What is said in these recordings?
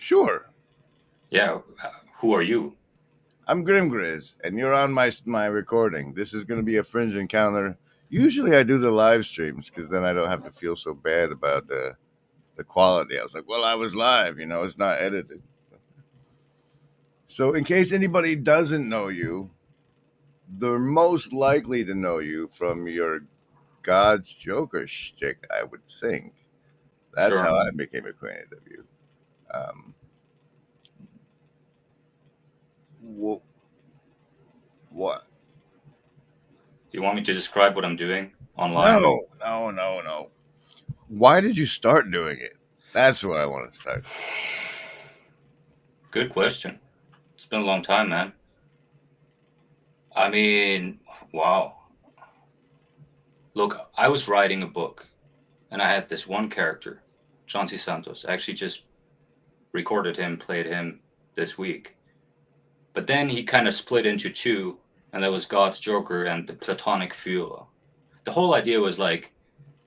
Sure. Yeah. Who are you? I'm Grim Grizz, and you're on my recording. This is going to be a Fringe encounter. Usually I do the live streams because then I don't have to feel so bad about the quality. I was like, well, I was live, it's not edited. So, in case anybody doesn't know you, they're most likely to know you from your God's Joker shtick, I would think. That's Sure. how I became acquainted of you. Um, wh- what? You want me to describe what I'm doing online? No, no, no, no. Why did you start doing it? That's what I want to start. Good question. It's been a long time, man. I mean, wow. Look, I was writing a book and I had this one character, Chauncey Santos. I actually just recorded him, played him this week. But then he kind of split into two, and that was God's Joker and the Platonic Fuel. The whole idea was like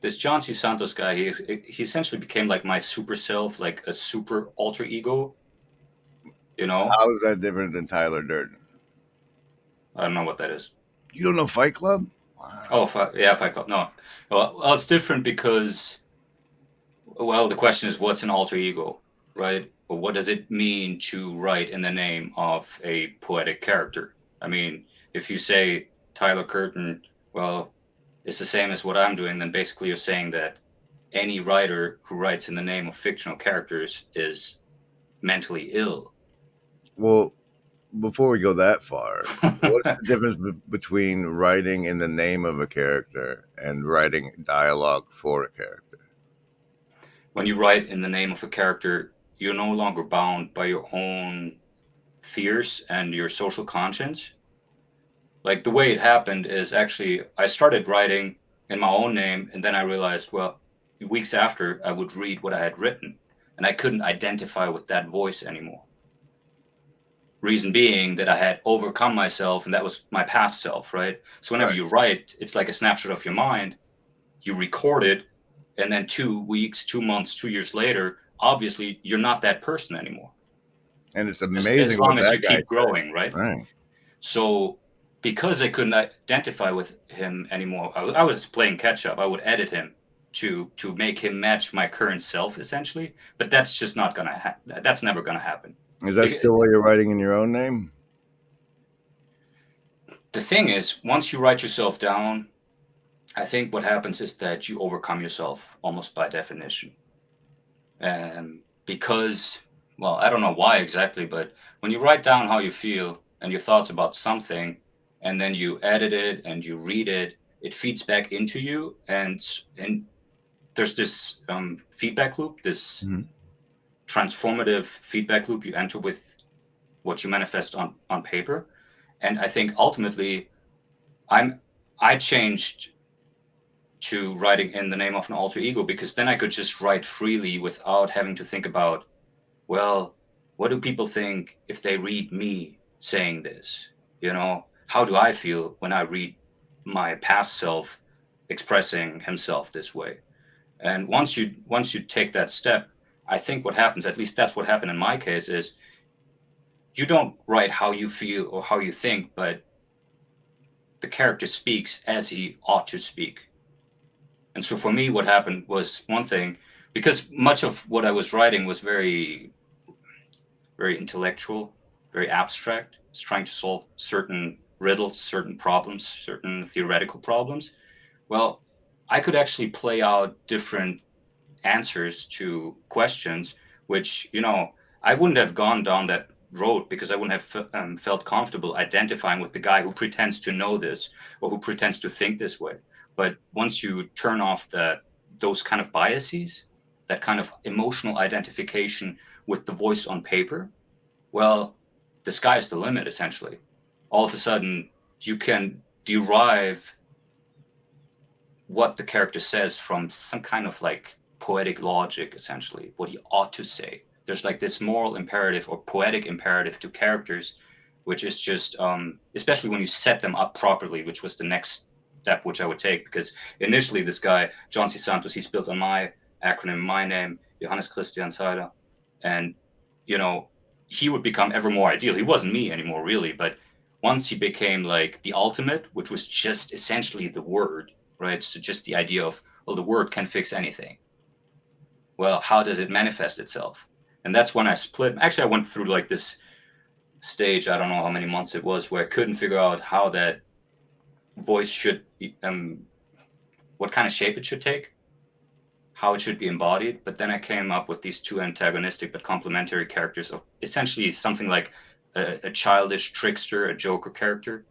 this John C. Santos guy. He essentially became like my super self, like a super alter ego. You know, How is that different than Tyler Durden? I don't know what that is. You don't know Fight Club? Oh, Wow. yeah, Fight Club. No, well, it's different because well, the question is, what's an alter ego, right? Well, what does it mean to write in the name of a poetic character? I mean, if you say Tyler Curtin, well, it's the same as what I'm doing, then basically you're saying that any writer who writes in the name of fictional characters is mentally ill. Well, before we go that far, what's the difference between writing in the name of a character and writing dialogue for a character? When you write in the name of a character, you're no longer bound by your own fears and your social conscience. Like the way it happened is actually I started writing in my own name, and then I realized, well, weeks after I would read what I had written, and I couldn't identify with that voice anymore. Reason being that I had overcome myself, and that was my past self, right? So whenever Right. you write, it's like a snapshot of your mind. You record it, and then 2 weeks, 2 months, 2 years later, obviously you're not that person anymore. And it's As amazing what long as that you guy keep said. growing, right? Right. So because I couldn't identify with him anymore, I was playing catch up. I would edit him to make him match my current self, essentially. But that's just not gonna that's never gonna happen. Is that Bec- still what you're writing in your own name? The thing is, once you write yourself down, I think what happens is that you overcome yourself almost by definition. Because, well, I don't know why exactly, but when you write down how you feel and your thoughts about something, and then you edit it and you read it, it feeds back into you, and there's this feedback loop, this Mhm. transformative feedback loop you enter with what you manifest on paper. And I think ultimately, I'm I changed to writing in the name of an alter ego because then I could just write freely without having to think about, well, what do people think if they read me saying this? How do I feel when I read my past self expressing himself this way? And once you take that step, I think what happens, at least that's what happened in my case, is you don't write how you feel or how you think, but the character speaks as he ought to speak. And so for me, what happened was one thing, because much of what I was writing was very very intellectual, very abstract. It's trying to solve certain riddles, certain problems, certain theoretical problems. Well, I could actually play out different answers to questions, which, I wouldn't have gone down that road because I wouldn't have felt comfortable identifying with the guy who pretends to know this or who pretends to think this way. But once you turn off those kind of biases, that kind of emotional identification with the voice on paper, well, the sky's the limit, essentially. All of a sudden, you can derive what the character says from some kind of like poetic logic, essentially, what he ought to say. There's like this moral imperative or poetic imperative to characters, which is just, especially when you set them up properly, which was the next step which I would take. Because initially, this guy, John C. Santos, he's built on my acronym, my name, Johannes Christian Seiler. And you know, he would become ever more ideal. He wasn't me anymore, really, but once he became like the ultimate, which was just essentially the word, right? So just the idea of, well, the word can fix anything. Well, how does it manifest itself? And that's when I split. Actually, I went through like this stage, I don't know how many months it was, where I couldn't figure out how that voice should, what kind of shape it should take, how it should be embodied. But then I came up with these two antagonistic but complementary characters of essentially something like a childish trickster, a Joker character,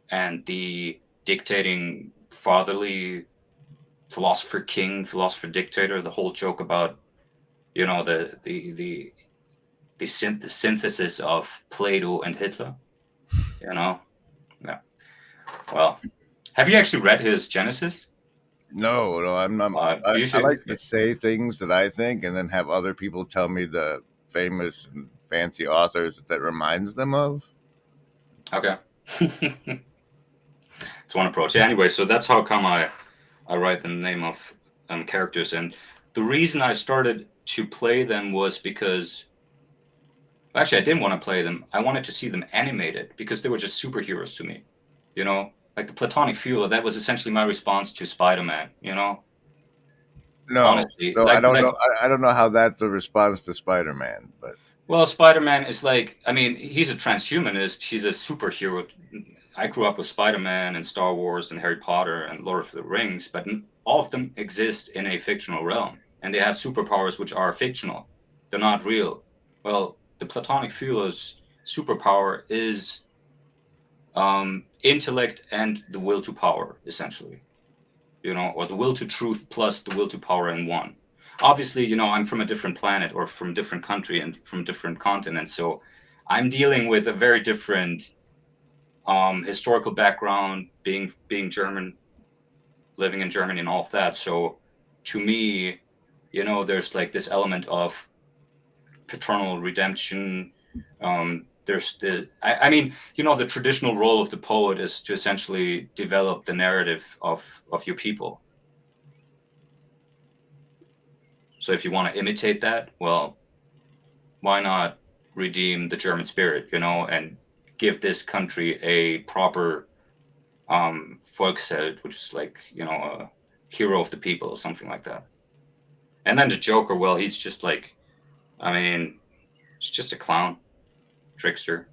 and the dictating fatherly philosopher king, philosopher dictator. The whole joke about, you know, the synthesis of Plato and Hitler. You know, yeah. Well, have you actually read his Genesis? No, I'm not. You I should. like to say things that I think, and then have other people tell me the famous and fancy authors that reminds them of. Okay. It's one approach. Yeah, anyway, so that's how come I write the name of characters, and the reason I started to play them was because actually I didn't want to play them. I wanted to see them animated because they were just superheroes to me. You know, like the Platonic Fuel. That was essentially my response to Spider-Man. You know, No, honestly, no, I don't like know. I don't know how that's a response to Spider-Man, but well, Spider-Man is like, I mean, he's a transhumanist. He's a superhero. I grew up with Spider-Man and Star Wars and Harry Potter and Lord of the Rings, but all of them exist in a fictional realm, and they have superpowers which are fictional. They're not real. Well, the Platonic Fuel's superpower is intellect and the will to power, essentially. You know, or the will to truth plus the will to power in one. Obviously, you know, I'm from a different planet or from a different country and from different continents, so I'm dealing with a very different historical background, being German, living in Germany, and all of that. So, to me, you know, there's like this element of paternal redemption. There's the, I mean, you know, the traditional role of the poet is to essentially develop the narrative of your people. So if you want to imitate that, well, why not redeem the German spirit, you know, and give this country a proper Volksheld, which is like, you know, a hero of the people or something like that. And then the Joker, well, he's just like, I mean, he's just a clown, trickster,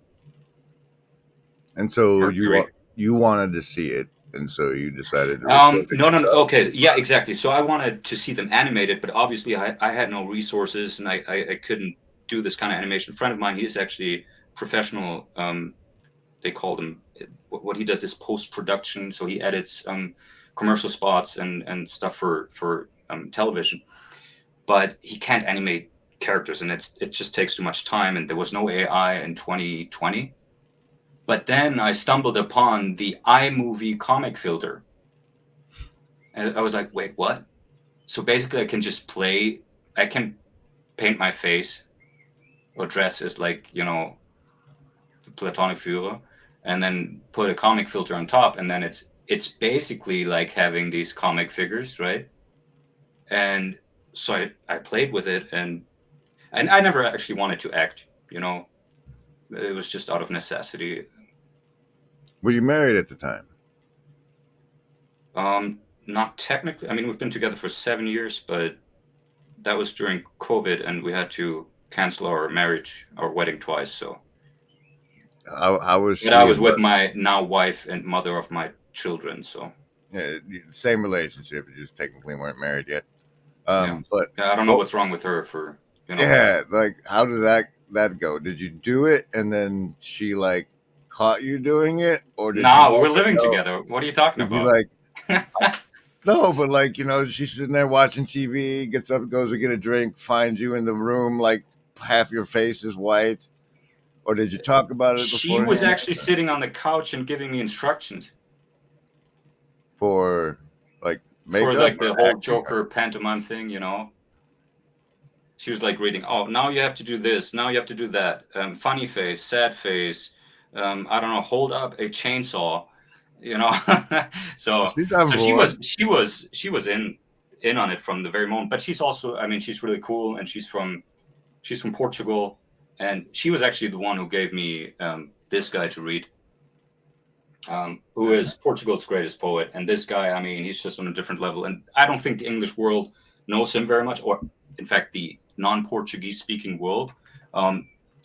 and so Mercury. you wanted to see it, and so you decided to record it No. yourself. Okay, yeah, exactly. So I wanted to see them animated, but obviously I had no resources and I couldn't do this kind of animation. A friend of mine, he is actually professional. They call them, what he does is post production. So he edits commercial spots and stuff for television, but he can't animate characters, and it just takes too much time. And there was no AI in 2020. But then I stumbled upon the iMovie comic filter. And I was like, wait, what? So basically, I can paint my face or dress as like, you know, the Platonic Führer, and then put a comic filter on top. And then it's basically like having these comic figures, right? And so I played with it, and I never actually wanted to act, you know, it was just out of necessity. Were you married at the time? Not technically. I mean, we've been together for 7 years, but that was during COVID, and we had to cancel our marriage, our wedding twice. So, How was but I she was with about? my now wife and mother of my children. So, Yeah, same relationship, you just technically weren't married yet. yeah, But yeah. I don't know well, what's wrong with her for, you know. yeah, like how did that go? Did you do it and then she like caught you doing it, or did you Nah, we were let her living know? together. What are you talking Did you about? like no? But like she's sitting there watching TV, gets up, goes to get a drink, finds you in the room, like half your face is white, or did you talk about it She was beforehand actually sitting on the couch and giving me instructions for like for makeup like or the whole acting? Joker pantomime thing, you know. She was like reading, oh, now you have to do this, now you have to do that. Funny face, sad face. I don't know, hold up a chainsaw, you know. so She's on so board. she was in on it from the very moment. But she's also, I mean, she's really cool, and she's from Portugal. and she was actually the one who gave me this guy to read, who is Portugal's greatest poet. And this guy, I mean, he's just on a different level. And I don't think the English world knows him very much, or in fact, the non-Portuguese speaking world.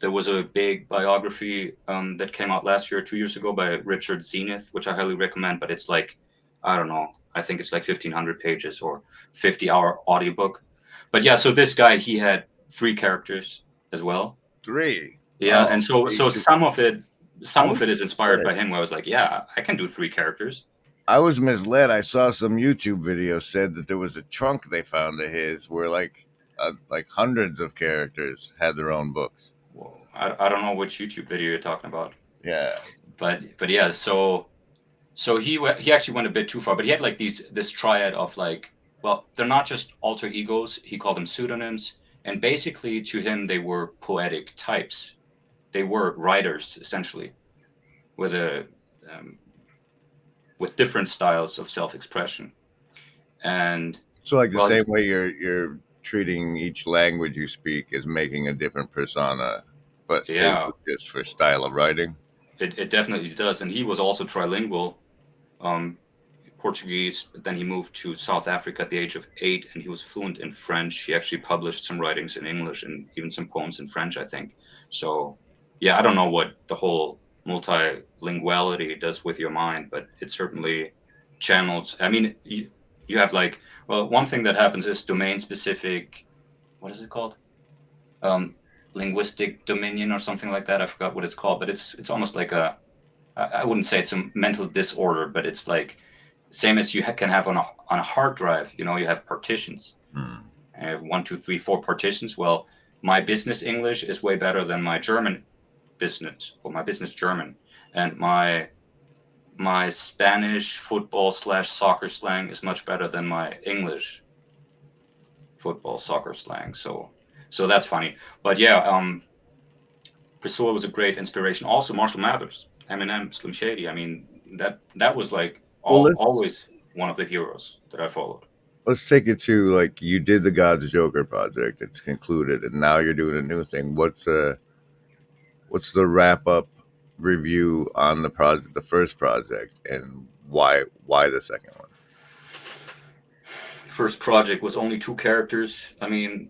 There was a big biography that came out last year, 2 years ago, by Richard Zenith, which I highly recommend. But it's like, I don't know, I think it's like 1,500 pages or 50-hour audiobook. But yeah, so this guy, he had 3 characters as well. 3. Yeah, Oh, and so some of it is inspired misled. by him. Where I was like, yeah, I can do 3 characters. I was misled. I saw some YouTube video said that there was a trunk they found of his where like hundreds of characters had their own books. Whoa, I don't know which YouTube video you're talking about. Yeah, but yeah, so he actually went a bit too far. But he had like this triad of like, well, they're not just alter egos. He called them pseudonyms, and basically to him they were poetic types. They were writers essentially, with a with different styles of self-expression. And so like the well, same way you're treating each language you speak as making a different persona, but his yeah, was just for style of writing. it definitely does. And he was also trilingual, Portuguese, but then he moved to South Africa at the age of 8, and he was fluent in French. He actually published some writings in English and even some poems in French, I think. So yeah, I don't know what the whole multilinguality does with your mind, but it certainly channels. I mean, you have like, well, one thing that happens is domain specific, what is it called? Linguistic dominion or something like that. I forgot what it's called, but it's almost like I wouldn't say it's a mental disorder, but it's like same as you can have on a hard drive. You know, you have partitions. I have 1, 2, 3, 4 partitions. Well, my business English is way better than my German business, or my business German, and my Spanish football / soccer slang is much better than my English football soccer slang. So that's funny. But yeah, Priscilla was a great inspiration. Also, Marshall Mathers, Eminem, Slim Shady. I mean, that was like Well, always one of the heroes that I followed. let's take it to like you did the God's Joker project. It's concluded, and now you're doing a new thing. What's the wrap up review on the project, the first project, and why the second one? First project was only 2 characters. I mean,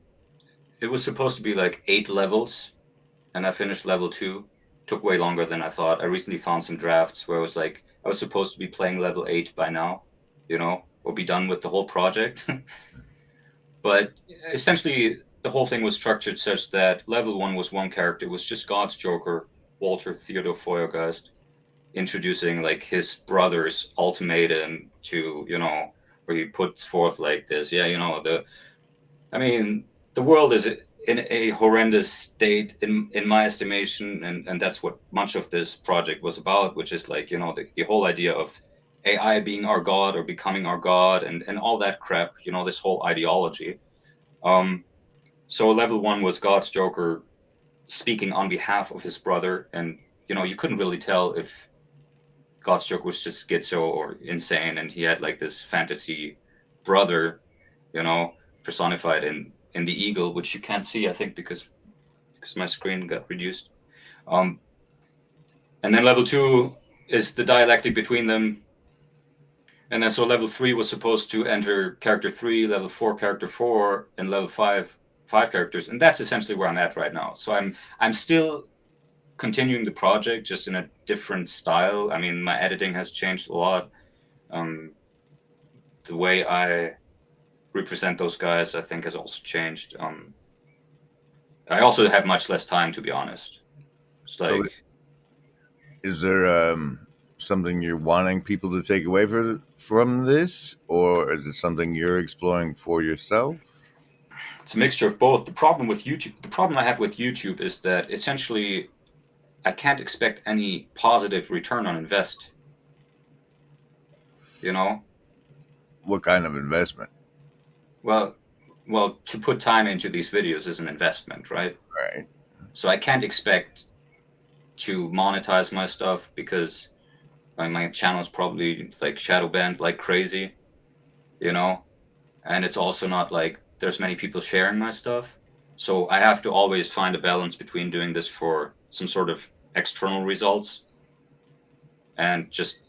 it was supposed to be like 8 levels, and I finished level 2. Took way longer than I thought. I recently found some drafts where I was like, I was supposed to be playing level 8 by now, you know, or be done with the whole project. But essentially, the whole thing was structured such that level 1 was 1 character. It was just God's Joker, Walter Theodore Feuergeist, introducing like his brother's ultimatum to, you know, where he puts forth like this. Yeah, you know, I mean, the world is in a horrendous state in my estimation, and that's what much of this project was about, which is like, you know, the whole idea of AI being our god or becoming our god, and all that crap, you know, this whole ideology. So level 1 was God's Joker speaking on behalf of his brother, and you know, you couldn't really tell if God's Joker was just schizo or insane, and he had like this fantasy brother, you know, personified in the eagle, which you can't see, I think, because my screen got reduced. And then level 2 is the dialectic between them. And then so level 3 was supposed to enter character 3, level 4 character 4, and level 5 characters. And that's essentially where I'm at right now. So I'm still continuing the project, just in a different style. I mean, my editing has changed a lot. The way I represent those guys, I think, has also changed. I also have much less time, to be honest. It's like, So, is there something you're wanting people to take away from this, or is it something you're exploring for yourself? it's a mixture of both. The problem I have with YouTube is that essentially I can't expect any positive return on invest. You know? What kind of investment? Well, to put time into these videos is an investment, right? Right. So I can't expect to monetize my stuff because my channel is probably like shadow banned like crazy, you know? And it's also not like there's many people sharing my stuff. So I have to always find a balance between doing this for some sort of external results and just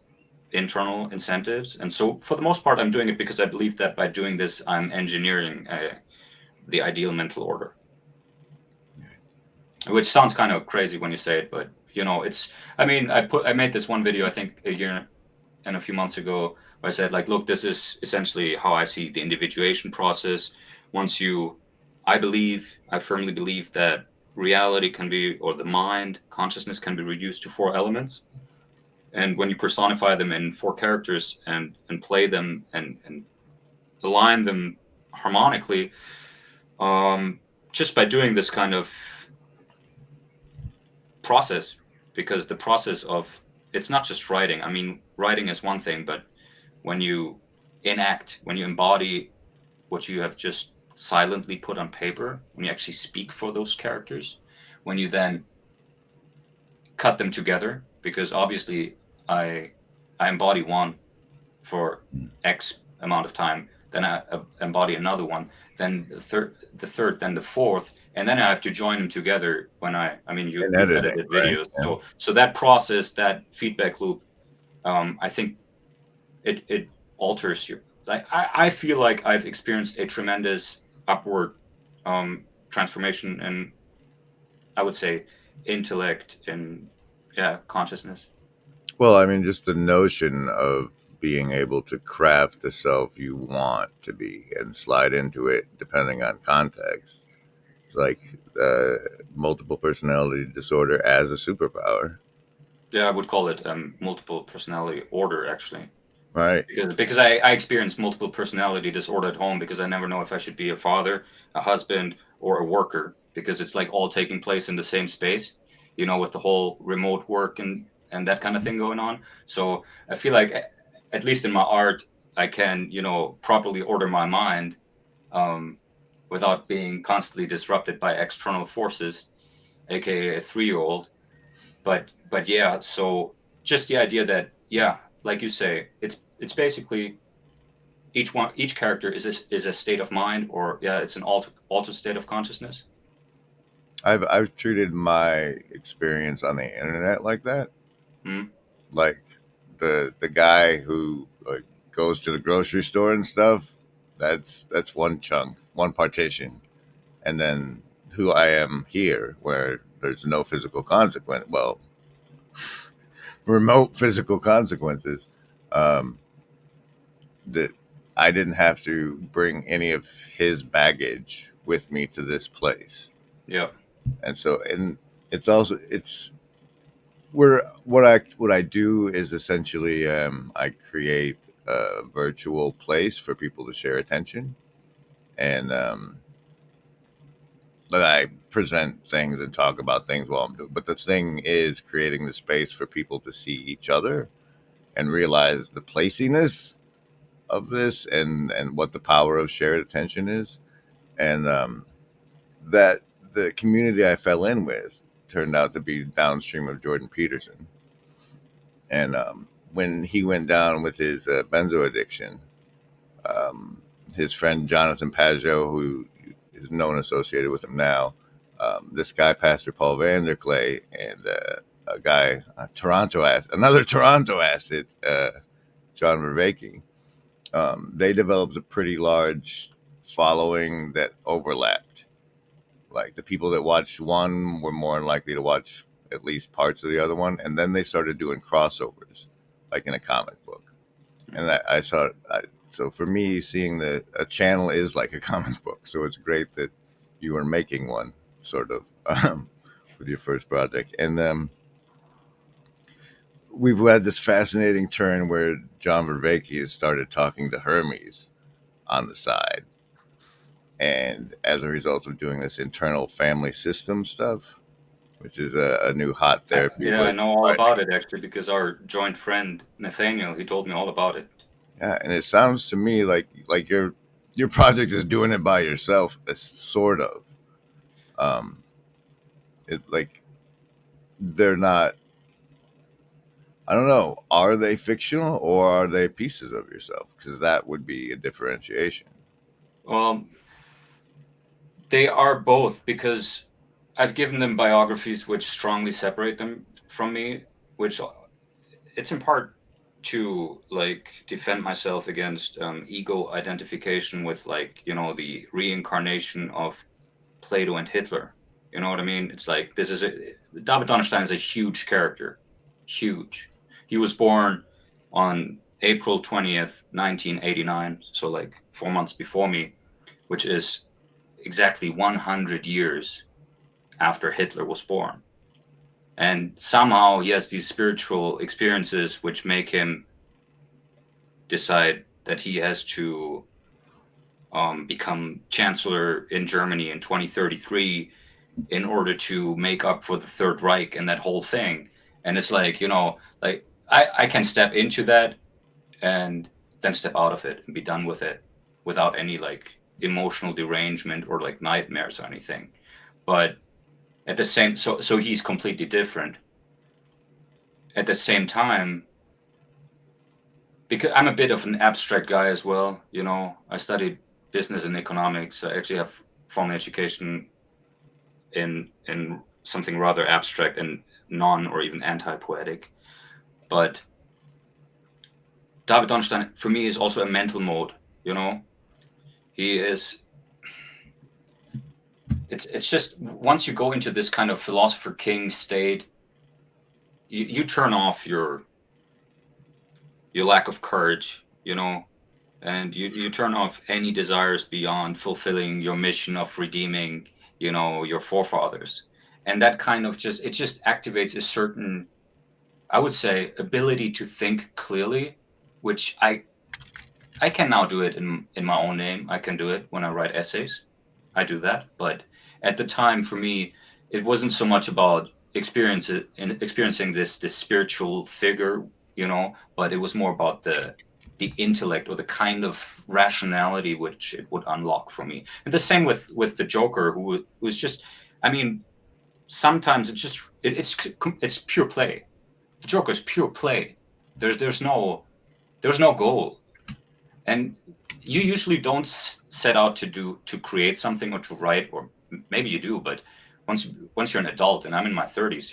internal incentives. And so for the most part, I'm doing it because I believe that by doing this, I'm engineering the ideal mental order. Which sounds kind of crazy when you say it, but you know, it's. I mean, I made this one video I think a year and a few months ago where I said like, look, this is essentially how I see the individuation process. Once you, I firmly believe that reality can be, or the mind, consciousness can be reduced to four elements, and when you personify them in four characters and play them and align them harmonically, just by doing this kind of process, because the process of, it's not just writing. I mean, writing is one thing, but when you enact, when you embody what you have just silently put on paper, when you actually speak for those characters, when you then cut them together, because obviously I I embody one for X amount of time, then I embody another one, then the third, then the fourth, and then I have to join them together when I mean, In you've editing, edited right? videos, Yeah. so that process, that feedback loop, I think it alters you. Like I feel like I've experienced a tremendous upward transformation in, I would say, intellect and, yeah, consciousness. Well, I mean, just the notion of being able to craft the self you want to be and slide into it depending on context. It's like multiple personality disorder as a superpower, Yeah, I would call it multiple personality order, actually. right? Because I experience multiple personality disorder at home because I never know if I should be a father, a husband, or a worker, because it's like all taking place in the same space, you know, with the whole remote work and that kind of thing going on. So I feel like at least in my art, I can, you know, properly order my mind, um, without being constantly disrupted by external forces, aka a 3-year-old. But yeah, so just the idea that, yeah, like you say, it's basically each character is a state of mind, or yeah, it's an altered state of consciousness. I've treated my experience on the internet like that. Hmm. Like the guy who like goes to the grocery store and stuff. That's one chunk, one partition, and then who I am here, where there's no physical consequence. Well, remote physical consequences. Um, that I didn't have to bring any of his baggage with me to this place, Yeah. and so and it's also it's where what I do is essentially I create a virtual place for people to share attention, and I present things and talk about things while I'm doing. But the thing is creating the space for people to see each other and realize the placiness of this and what the power of shared attention is, and that the community I fell in with turned out to be downstream of Jordan Peterson. And when he went down with his benzo addiction, um, his friend Jonathan Pageau, who is known associated with him now, this guy, Pastor Paul Vanderclay, and a guy, another Toronto acid, John Vervaeke, they developed a pretty large following that overlapped. Like the people that watched one were more likely to watch at least parts of the other one, and then they started doing crossovers, like in a comic book. And I saw, so for me, seeing the a channel is like a comic book. So it's great that you are making one, sort of, with your first project. And we've had this fascinating turn where John Vervaeke has started talking to Hermes on the side. And as a result of doing this internal family system stuff, which is a new hot therapy Yeah, way I of know all writing. about it actually because our joint friend Nathaniel, he told me all about it. Yeah, and it sounds to me like your project is doing it by yourself, sort of. Um, it like they're not. I don't know. Are they fictional or are they pieces of yourself? Because that would be a differentiation. Well, They are both, because I've given them biographies which strongly separate them from me, which it's in part to like defend myself against ego identification with, like, the reincarnation of Plato and Hitler. You know what I mean? It's like David Donnerstein is a huge character, huge. He was born on April 20th, 1989, so like 4 months before me, which is exactly 100 years after Hitler was born. And somehow he has these spiritual experiences which make him decide that he has to become chancellor in Germany in 2033 in order to make up for the Third Reich and that whole thing. And it's like, like I can step into that and then step out of it and be done with it without any like emotional derangement or like nightmares or anything. But at the same, so he's completely different. At the same time, because I'm a bit of an abstract guy as well, I studied business and economics. I actually have formal education in something rather abstract and non or even anti-poetic. But David Donstein for me is also a mental mode. He is. It's just once you go into this kind of philosopher king state, you turn off your lack of courage, and you turn off any desires beyond fulfilling your mission of redeeming, your forefathers. And that kind of just activates a certain, I would say, ability to think clearly, which I can now do it in my own name. I can do it when I write essays. I do that. But at the time, for me, it wasn't so much about experiencing this spiritual figure, but it was more about the intellect or the kind of rationality which it would unlock for me. And the same with the Joker, who was just, I mean, sometimes it's pure play. The Joker is pure play. There's no goal. And you usually don't set out to create something or to write, or maybe you do, but once you're an adult, and I'm in my 30s,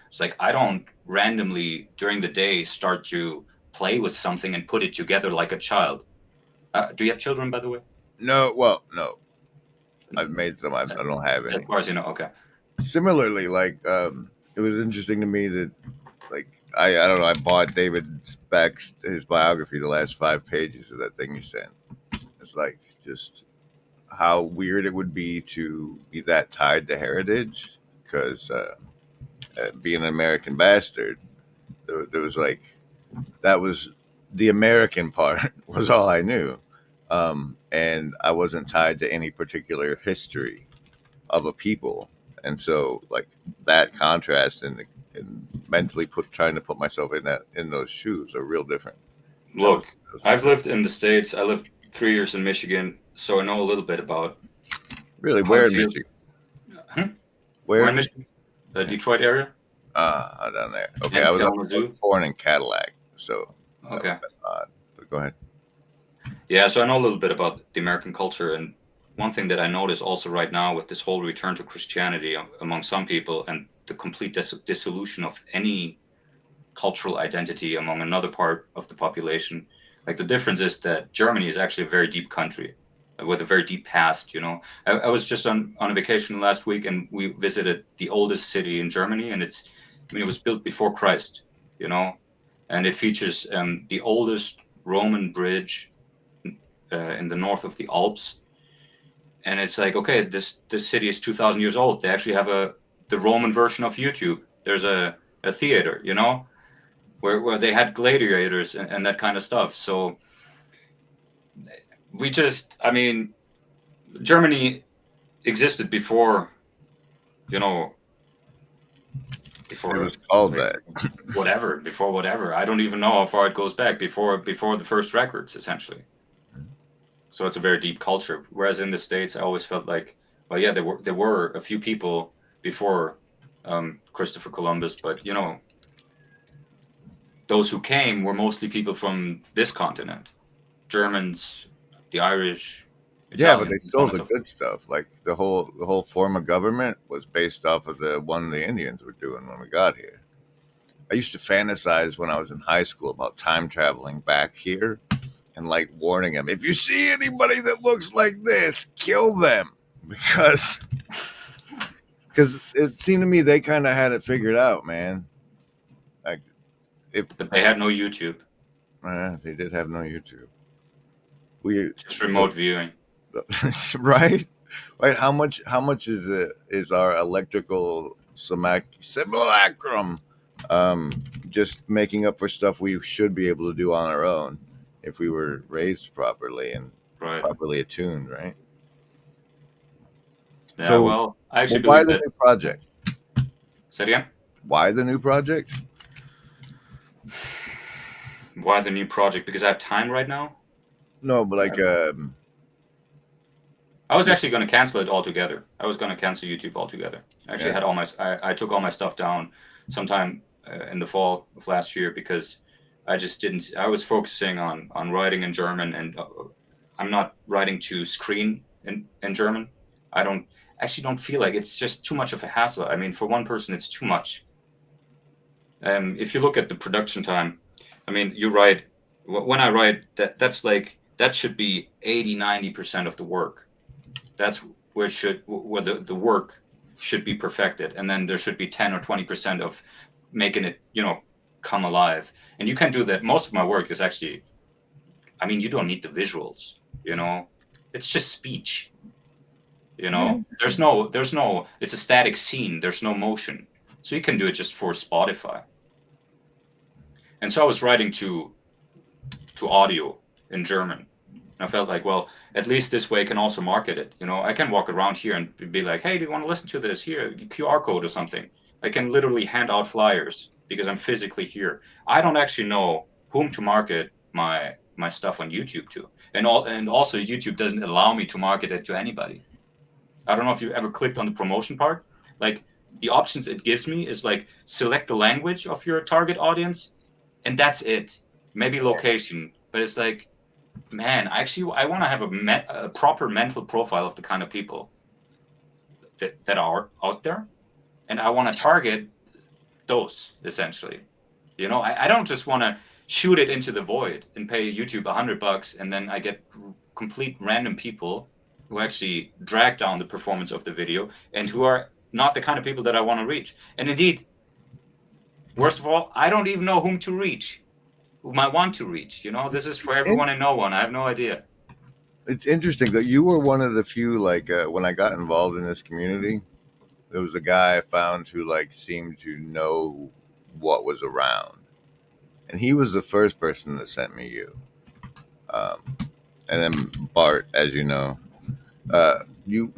it's like I don't randomly during the day start to play with something and put it together like a child. Do you have children, by the way? No, well, no. I've made some. I don't have As any. far as you know, okay. Similarly, like it was interesting to me that, like, I don't know. I bought David Beck's his biography, the last 5 pages of that thing you sent. It's like just how weird it would be to be that tied to heritage, because being an American bastard, there was like that was the American part was all I knew, and I wasn't tied to any particular history of a people, and so like that contrast and mentally trying to put myself in those shoes are real different. Look, I've lived in the States. I lived 3 years in Michigan, so I know a little bit about Really, how it where in feels. Michigan? Huh? Where We're in in Michigan? Michigan, the Detroit area, Down there. Okay, and I was Kalamazoo. born in Cadillac, so that Okay. odd. But go ahead. Yeah, so I know a little bit about the American culture, and one thing that I notice also right now with this whole return to Christianity among some people and the complete dissolution of any cultural identity among another part of the population, like the difference is that Germany is actually a very deep country with a very deep past. I was just on a vacation last week, and we visited the oldest city in Germany, and it was built before Christ, and it features the oldest Roman bridge in the north of the Alps. And it's like, okay, this city is 2,000 years old. They actually have the Roman version of YouTube. There's a theater, where they had gladiators and that kind of stuff. So I mean, Germany existed before, It before was called like, that. before whatever. I don't even know how far it goes back before the first records, essentially. So it's a very deep culture. Whereas in the States, I always felt like, well, yeah, there were a few people before Christopher Columbus, but those who came were mostly people from this continent: Germans, the Irish, Yeah, but Italian they stole components the of. good stuff. Like the whole form of government was based off of the one the Indians were doing when we got here. I used to fantasize when I was in high school about time traveling back here and like warning them, if you see anybody that looks like this, kill them. Because it seemed to me they kind of had it figured out, man. Like if But they had no YouTube, they did have no YouTube. We just remote viewing. right, right. How much is our electrical simulacrum? Just making up for stuff we should be able to do on our own if we were raised properly and Right. properly attuned, right? Yeah, So, well, I well, actually why believe the that. new project? Say it again. Why the new project? Why the new project? Because I have time right now. No, but like, I was yeah, actually going to cancel it altogether. I was going to cancel YouTube altogether. I actually yeah, had I took all my stuff down sometime in the fall of last year because I just didn't. I was focusing on writing in German, and I'm not writing to screen in German. I don't actually don't feel like it's just too much of a hassle. I mean, for one person, it's too much. If you look at the production time, I mean, you write when I write that's like that should be 80-90% of the work. That's where the work should be perfected, and then there should be 10 or 20% of making it come alive. And you can do that. Most of my work is actually, I mean, you don't need the visuals, it's just speech. yeah. There's no it's a static scene, there's no motion, so you can do it just for Spotify. And so I was writing to audio in German. And I felt like, well, at least this way I can also market it. I can walk around here and be like, hey, do you want to listen to this? Here, QR code or something. I can literally hand out flyers because I'm physically here. I don't actually know whom to market my stuff on YouTube to. And also YouTube doesn't allow me to market it to anybody. I don't know if you've ever clicked on the promotion part. Like the options it gives me is like select the language of your target audience, and that's it. Maybe location, but it's like, man, actually, I want to have a proper mental profile of the kind of people that are out there, and I want to target those essentially. I don't just want to shoot it into the void and pay YouTube $100, and then I get complete random people who actually drag down the performance of the video and who are not the kind of people that I want to reach. And indeed, worst of all, I don't even know whom to reach, whom I want to reach. This is for everyone and no one. I have no idea. It's interesting that you were one of the few. Like, when I got involved in this community, there was a guy I found who like seemed to know what was around, and he was the first person that sent me you. Um, and then Bart, as you know,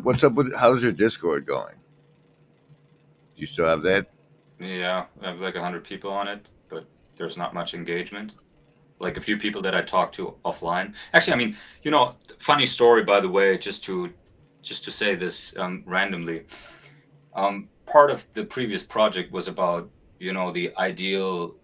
what's up with how's your Discord going? Do you still have that? Yeah, I have like 100 people on it, but there's not much engagement. Like a few people that I talk to offline. Actually, I mean, funny story, by the way, just to say this randomly. Part of the previous project was about, the ideal,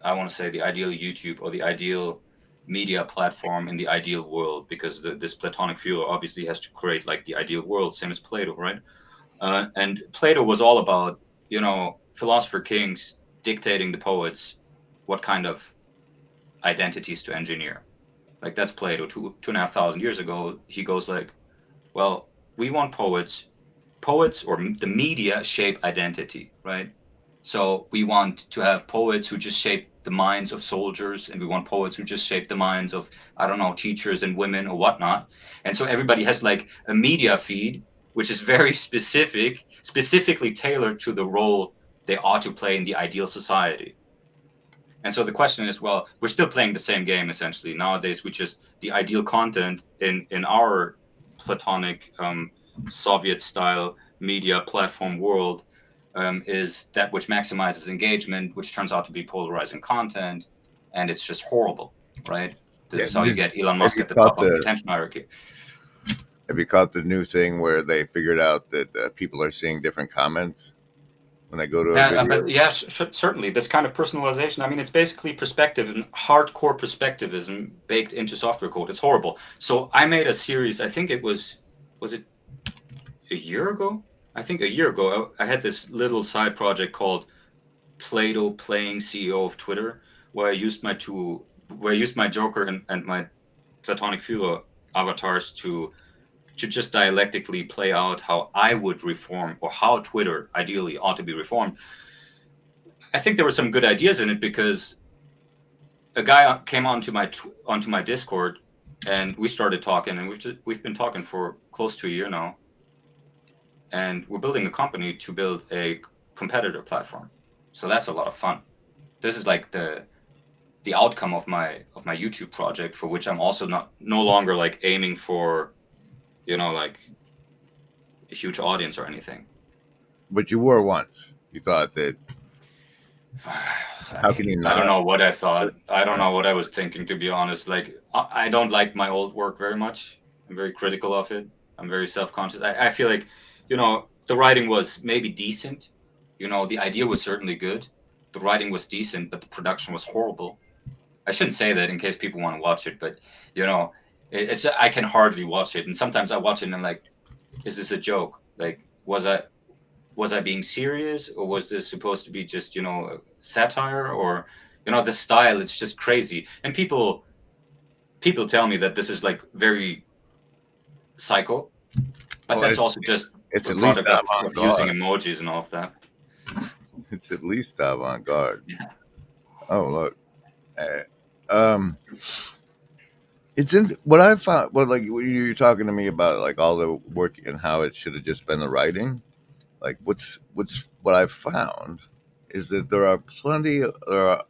I want to say the ideal YouTube or the ideal media platform in the ideal world, because this Platonic viewer obviously has to create like the ideal world, same as Plato, right? And Plato was all about, philosopher kings dictating the poets what kind of identities to engineer. Like that's Plato, 2,500 years ago. He goes like, well, we want poets or the media shape identity, right? So we want to have poets who just shape the minds of soldiers, and we want poets who just shape the minds of, I don't know, teachers and women or whatnot. And so everybody has like a media feed, which is very specifically tailored to the role they ought to play in the ideal society. And so the question is, well, we're still playing the same game essentially. Nowadays, we just the ideal content in our Platonic Soviet style media platform world is that which maximizes engagement, which turns out to be polarizing content, and it's just horrible, right? This Yeah. is how you get Elon Have Musk you at the caught top of the the attention hierarchy. Have you caught the new thing where they figured out that people are seeing different comments? when I go to a Yeah, video. but yeah, certainly. This kind of personalization, I mean, it's basically perspective and hardcore perspectivism baked into software code. It's horrible. So I made a series, I think was it a year ago? I think a year ago, I had this little side project called Plato playing CEO of Twitter, where I used my Joker and my Platonic Fuel avatars to just dialectically play out how I would reform or how Twitter ideally ought to be reformed. I think there were some good ideas in it because a guy came onto my Discord and we started talking, and we've been talking for close to a year now, and we're building a company to build a competitor platform. So that's a lot of fun. This is like the outcome of my YouTube project, for which I'm also no longer like aiming for, like a huge audience or anything. But you were once. You thought that. How can you I don't not? know what I thought. I don't know what I was thinking, to be honest. Like, I don't like my old work very much. I'm very critical of it. I'm very self-conscious. I feel like, the writing was maybe decent. The idea was certainly good. The writing was decent, but the production was horrible. I shouldn't say that in case people want to watch it, but it's I can hardly watch it. And sometimes I watch it and I'm like, is this a joke? Like, was I being serious, or was this supposed to be just satire, or the style? It's just crazy, and people tell me that this is like very psycho, but Well, that's also just it's a at least product of using avant-garde. emojis and all of that. It's at least avant-garde. Yeah, Oh look, uh, um, it's in what I found. Well, like when you're talking to me about like all the work and how it should have just been the writing. Like what I've found is that there are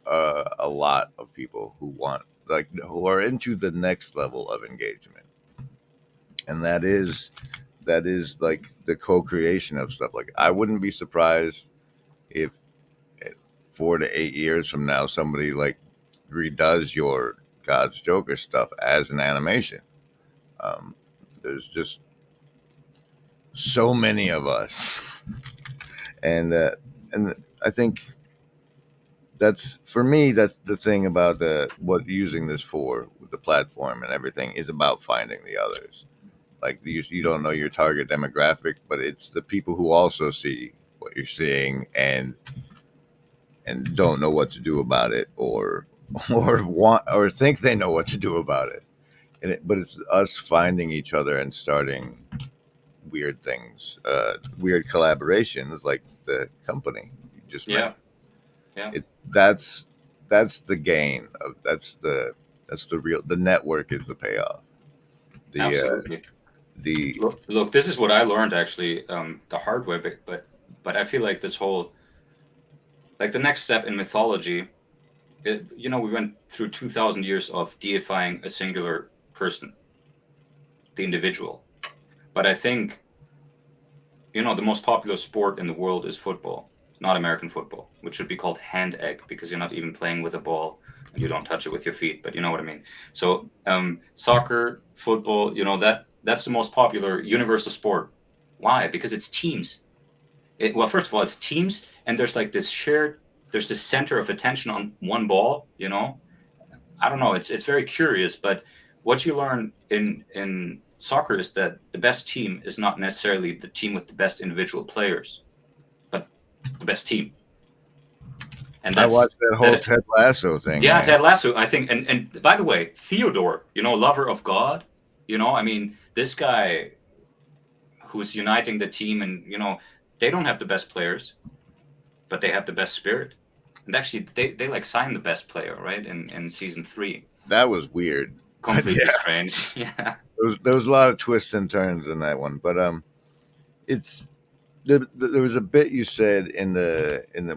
a lot of people who want like who are into the next level of engagement, and that is like the co-creation of stuff. Like I wouldn't be surprised if 4 to 8 years from now somebody like redoes your God's Joker stuff as an animation. Um, there's just so many of us, and I think that's for me. That's the thing about what using this for the platform and everything is about finding the others. Like you don't know your target demographic, but it's the people who also see what you're seeing and don't know what to do about it, or or want or think they know what to do about it. But it's us finding each other and starting weird things, weird collaborations like the company you just yeah, mentioned. yeah. That's the gain of that's the real the network is the payoff. The Absolutely. the Look, this is what I learned actually, the hard way, but I feel like this whole, like, the next step in mythology. We went through 2,000 years of deifying a singular person, the individual. But I think, the most popular sport in the world is football, not American football, which should be called hand egg, because you're not even playing with a ball and you don't touch it with your feet, but you know what I mean. So soccer, football, that's the most popular universal sport. Why? Because it's teams. Well, first of all, it's teams, and there's this center of attention on one ball. I don't know. It's very curious, but what you learn in soccer is that the best team is not necessarily the team with the best individual players, but the best team. And I that's watched that whole that. Ted Lasso thing, Yeah, man. Ted Lasso, I think, and by the way, Theodore, lover of God. I mean, this guy who's uniting the team, and they don't have the best players, but they have the best spirit. And actually, they like signed the best player, right, in season 3. That was weird, but Completely yeah, strange. Yeah. there was a lot of twists and turns in that one. But it's there was a bit you said in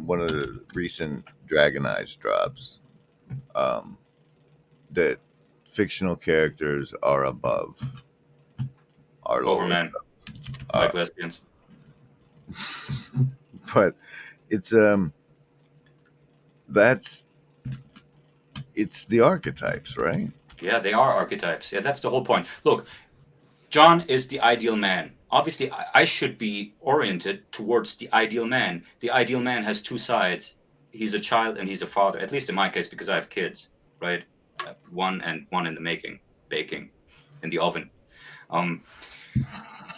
one of the recent Dragon Eyes drops, um, that fictional characters are above our Over lower men, uh, like lesbians. but it's that's it's the archetypes, right? Yeah, they are archetypes. Yeah, that's the whole point. Look, John is the ideal man. obviously I should be oriented towards the ideal man. The ideal man has two sides. He's a child and he's a father, at least in my case, because I have kids, right? One and one in the making, baking in the oven. Um,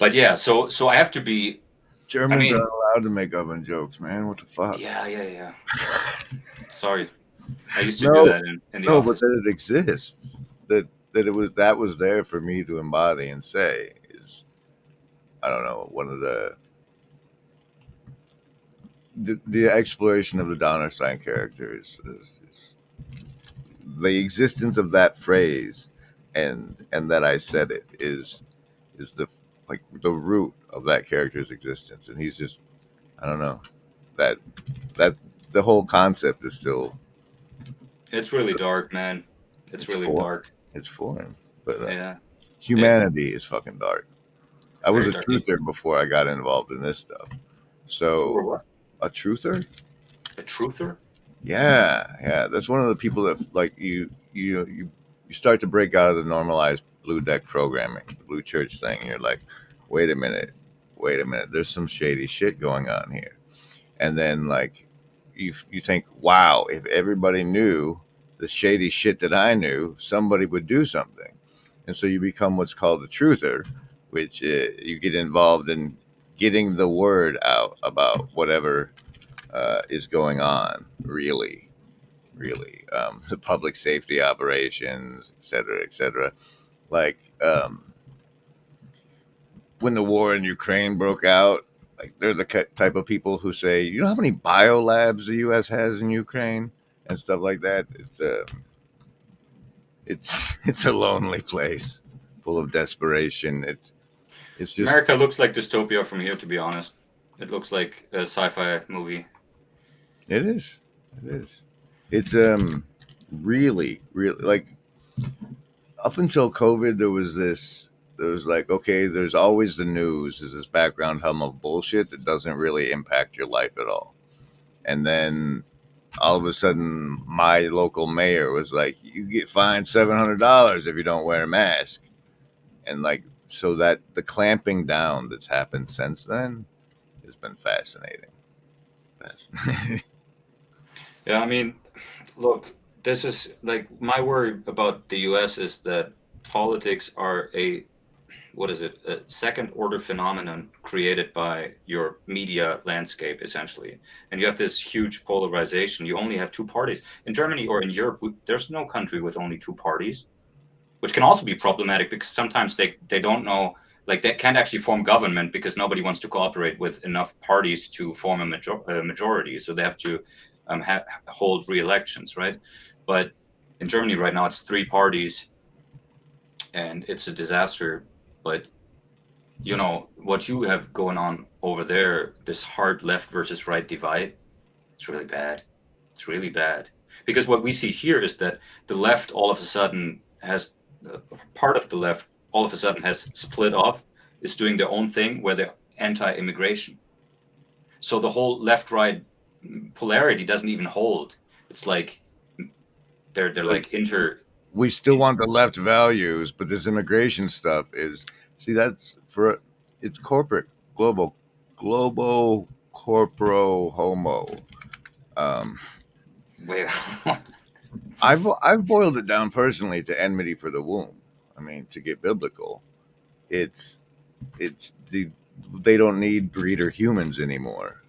but yeah, so I have to be. I Germans aren't mean, allowed to make oven jokes, man. What the fuck? yeah. Sorry, I used to do No, that in the no, but office. that it exists. That was there for me to embody and say is, I don't know, one of the exploration of the Donnerstein character is the existence of that phrase, and that I said it is the like the root of that character's existence, and he's just, I don't know, that that the whole concept is still, It's really dark, man. It's it's really foreign. dark. It's foreign, but Yeah, it, humanity is fucking dark. I was very a dark. truther before I got involved in this stuff. You were So what? a truther? A truther? Yeah, yeah. That's one of the people that like you start to break out of the normalized blue deck programming, the blue church thing. You're like, wait a minute, wait a minute. There's some shady shit going on here. And then like you think, wow, if everybody knew the shady shit that I knew, somebody would do something. And so you become what's called a truther, which you get involved in getting the word out about whatever is going on, really, the public safety operations, et cetera. Like when the war in Ukraine broke out, like they're the type of people who say, you know how many biolabs the U.S. has in Ukraine and stuff like that. It's a lonely place, full of desperation. It's just America looks like dystopia from here, to be honest. It looks like a sci-fi movie. it is, it is. It's really like up until COVID, there was this. There was like, okay, there's always the news. There's this background hum of bullshit that doesn't really impact your life at all. And then all of a sudden, my local mayor was like, "You get fined $700 if you don't wear a mask." And like, so that the clamping down that's happened since then has been fascinating. Fascinating. Yeah, I mean, look, this is like my worry about the US is that politics are a what is it, a second order phenomenon created by your media landscape, essentially. And you have this huge polarization. You only have two parties. In Germany or in Europe, there's no country with only two parties, which can also be problematic because sometimes they don't know, like they can't actually form government because nobody wants to cooperate with enough parties to form a majority. So they have to hold re-elections, right? But in Germany right now, it's three parties and it's a disaster. But you know what you have going on over there, this hard left versus right divide, it's really bad. It's really bad because what we see here is that the left all of a sudden has part of the left all of a sudden has split off, is doing their own thing where they're anti-immigration. So the whole left-right polarity doesn't even hold. It's like they're But like inter. we still want the left values, but this immigration stuff is, see, that's for, it's corporate, global corporo homo. Um, Wait, I've boiled it down personally to enmity for the womb. I mean, to get biblical, it's it's they don't need breeder humans anymore,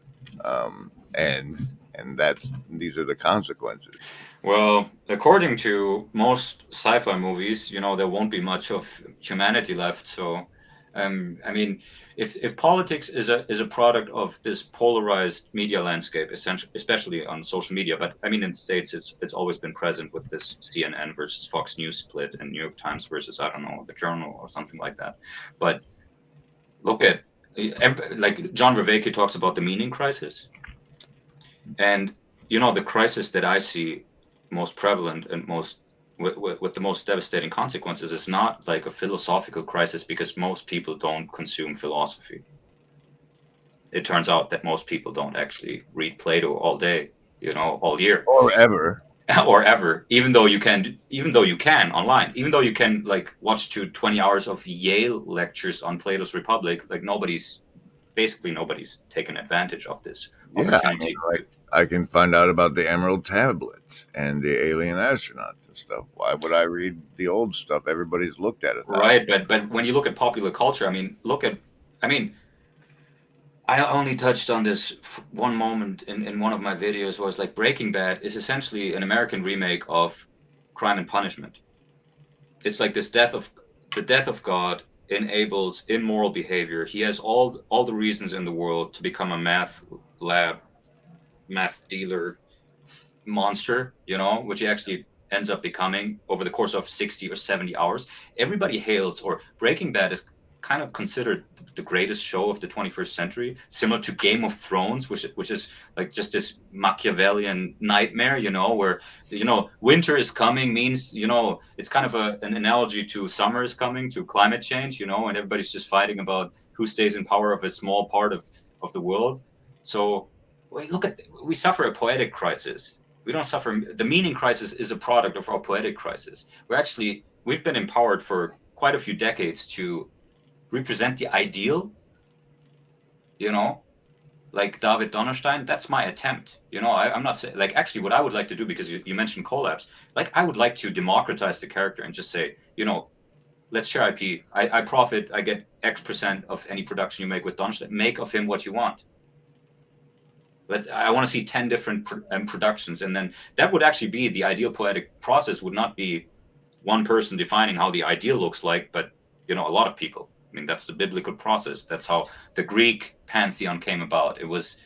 and that's these are the consequences. well, according to most sci-fi movies, you know, there won't be much of humanity left. So, I mean, if politics is a product of this polarized media landscape, essentially, especially on social media, but I mean, in the States, it's always been present with this CNN versus Fox News split and New York Times versus I don't know the Journal or something like that. But look at like John Vervaeke talks about the meaning crisis, and you know, the crisis that I see most prevalent and most with the most devastating consequences is not like a philosophical crisis because most people don't consume philosophy. It turns out that most people don't actually read Plato all day, you know, all year. Or ever. or ever, even though you can online, even though you can like watch 20 hours of Yale lectures on Plato's Republic, like basically nobody's taken advantage of this Yeah, I mean, opportunity. like I can find out about the Emerald Tablets and the alien astronauts and stuff. Why would I read the old stuff everybody's looked at 1,000? Right, but when you look at popular culture, I mean, I mean, I only touched on this one moment in one of my videos, was like Breaking Bad is essentially an American remake of Crime and Punishment. It's like the death of God enables immoral behavior. He has all the reasons in the world to become a math dealer monster, which he actually ends up becoming over the course of 60 or 70 hours. Everybody hails, or Breaking Bad is kind of considered the greatest show of the 21st century, similar to Game of Thrones, which is like just this Machiavellian nightmare, where winter is coming means, it's kind of an analogy to summer is coming, to climate change, and everybody's just fighting about who stays in power of a small part of the world. So we suffer a poetic crisis. We don't suffer. The meaning crisis is a product of our poetic crisis. We've been empowered for quite a few decades to represent the ideal, you know, like David Donnerstein. That's my attempt. I'm not saying, like, actually what I would like to do, because you mentioned collabs, like I would like to democratize the character and just say, let's share IP. I profit. I get X% of any production you make with Donnerstein. Make of him what you want. I want to see 10 different productions, and then that would actually be the ideal poetic process. Would not be one person defining how the ideal looks like, but a lot of people. I mean, that's the biblical process. That's how the Greek pantheon came about. It was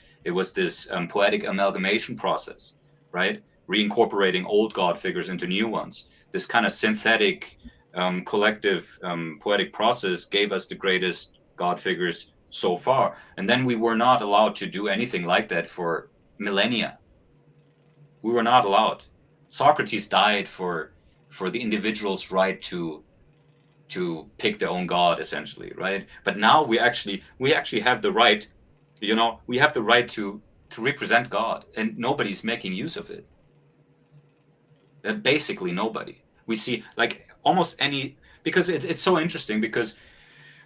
this poetic amalgamation process, right? Reincorporating old god figures into new ones. This kind of synthetic, collective poetic process gave us the greatest god figures so far. And then we were not allowed to do anything like that for millennia. We were not allowed. Socrates died for the individual's right to pick their own god, essentially, right? But now we actually have the right, we have the right to represent God, and nobody's making use of it. Basically nobody. We see like almost any, because it's so interesting, because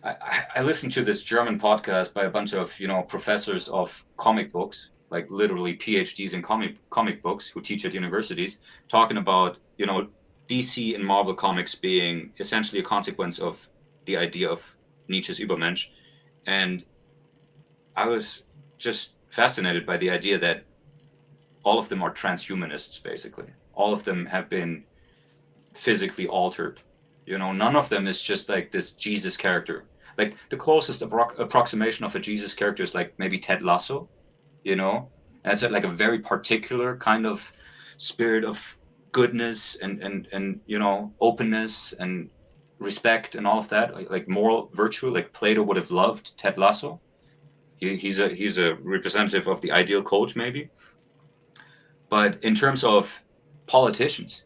I listened to this German podcast by a bunch of professors of comic books, like literally PhDs in comic books, who teach at universities, talking about DC and Marvel comics being essentially a consequence of the idea of Nietzsche's Übermensch, and I was just fascinated by the idea that all of them are transhumanists. Basically, all of them have been physically altered. None of them is just like this Jesus character. Like the closest approximation of a Jesus character is like maybe Ted Lasso, and it's like a very particular kind of spirit of goodness and openness and respect and all of that, like moral virtue. Like Plato would have loved Ted Lasso. He's a representative of the ideal coach, maybe. But in terms of politicians,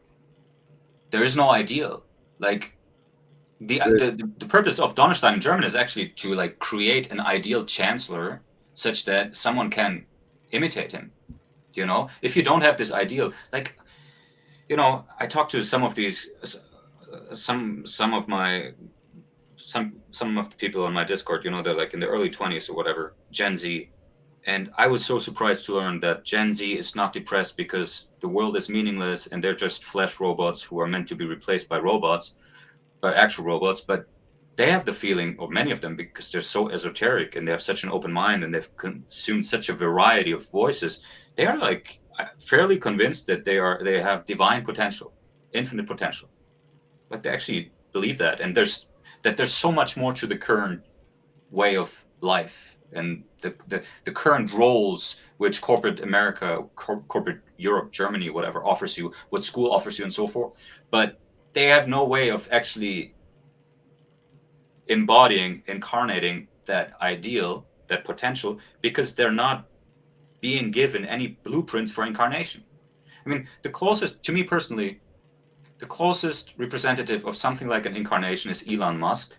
there is no ideal. Like the purpose of Donnerstein in German is actually to like create an ideal chancellor such that someone can imitate him. If you don't have this ideal, like I talked to some of these some of the people on my Discord, they're like in the early 20s or whatever, Gen Z. And I was so surprised to learn that Gen Z is not depressed because the world is meaningless and they're just flesh robots who are meant to be replaced by robots, by actual robots. But they have the feeling, or many of them, because they're so esoteric and they have such an open mind and they've consumed such a variety of voices, they are like fairly convinced that they have divine potential, infinite potential. Like they actually believe that, and there's so much more to the current way of life and the current roles which corporate America, corporate Europe, Germany, whatever offers you, what school offers you, and so forth. But they have no way of actually incarnating that ideal, that potential, because they're not being given any blueprints for incarnation. I mean, to me personally, the closest representative of something like an incarnation is Elon Musk,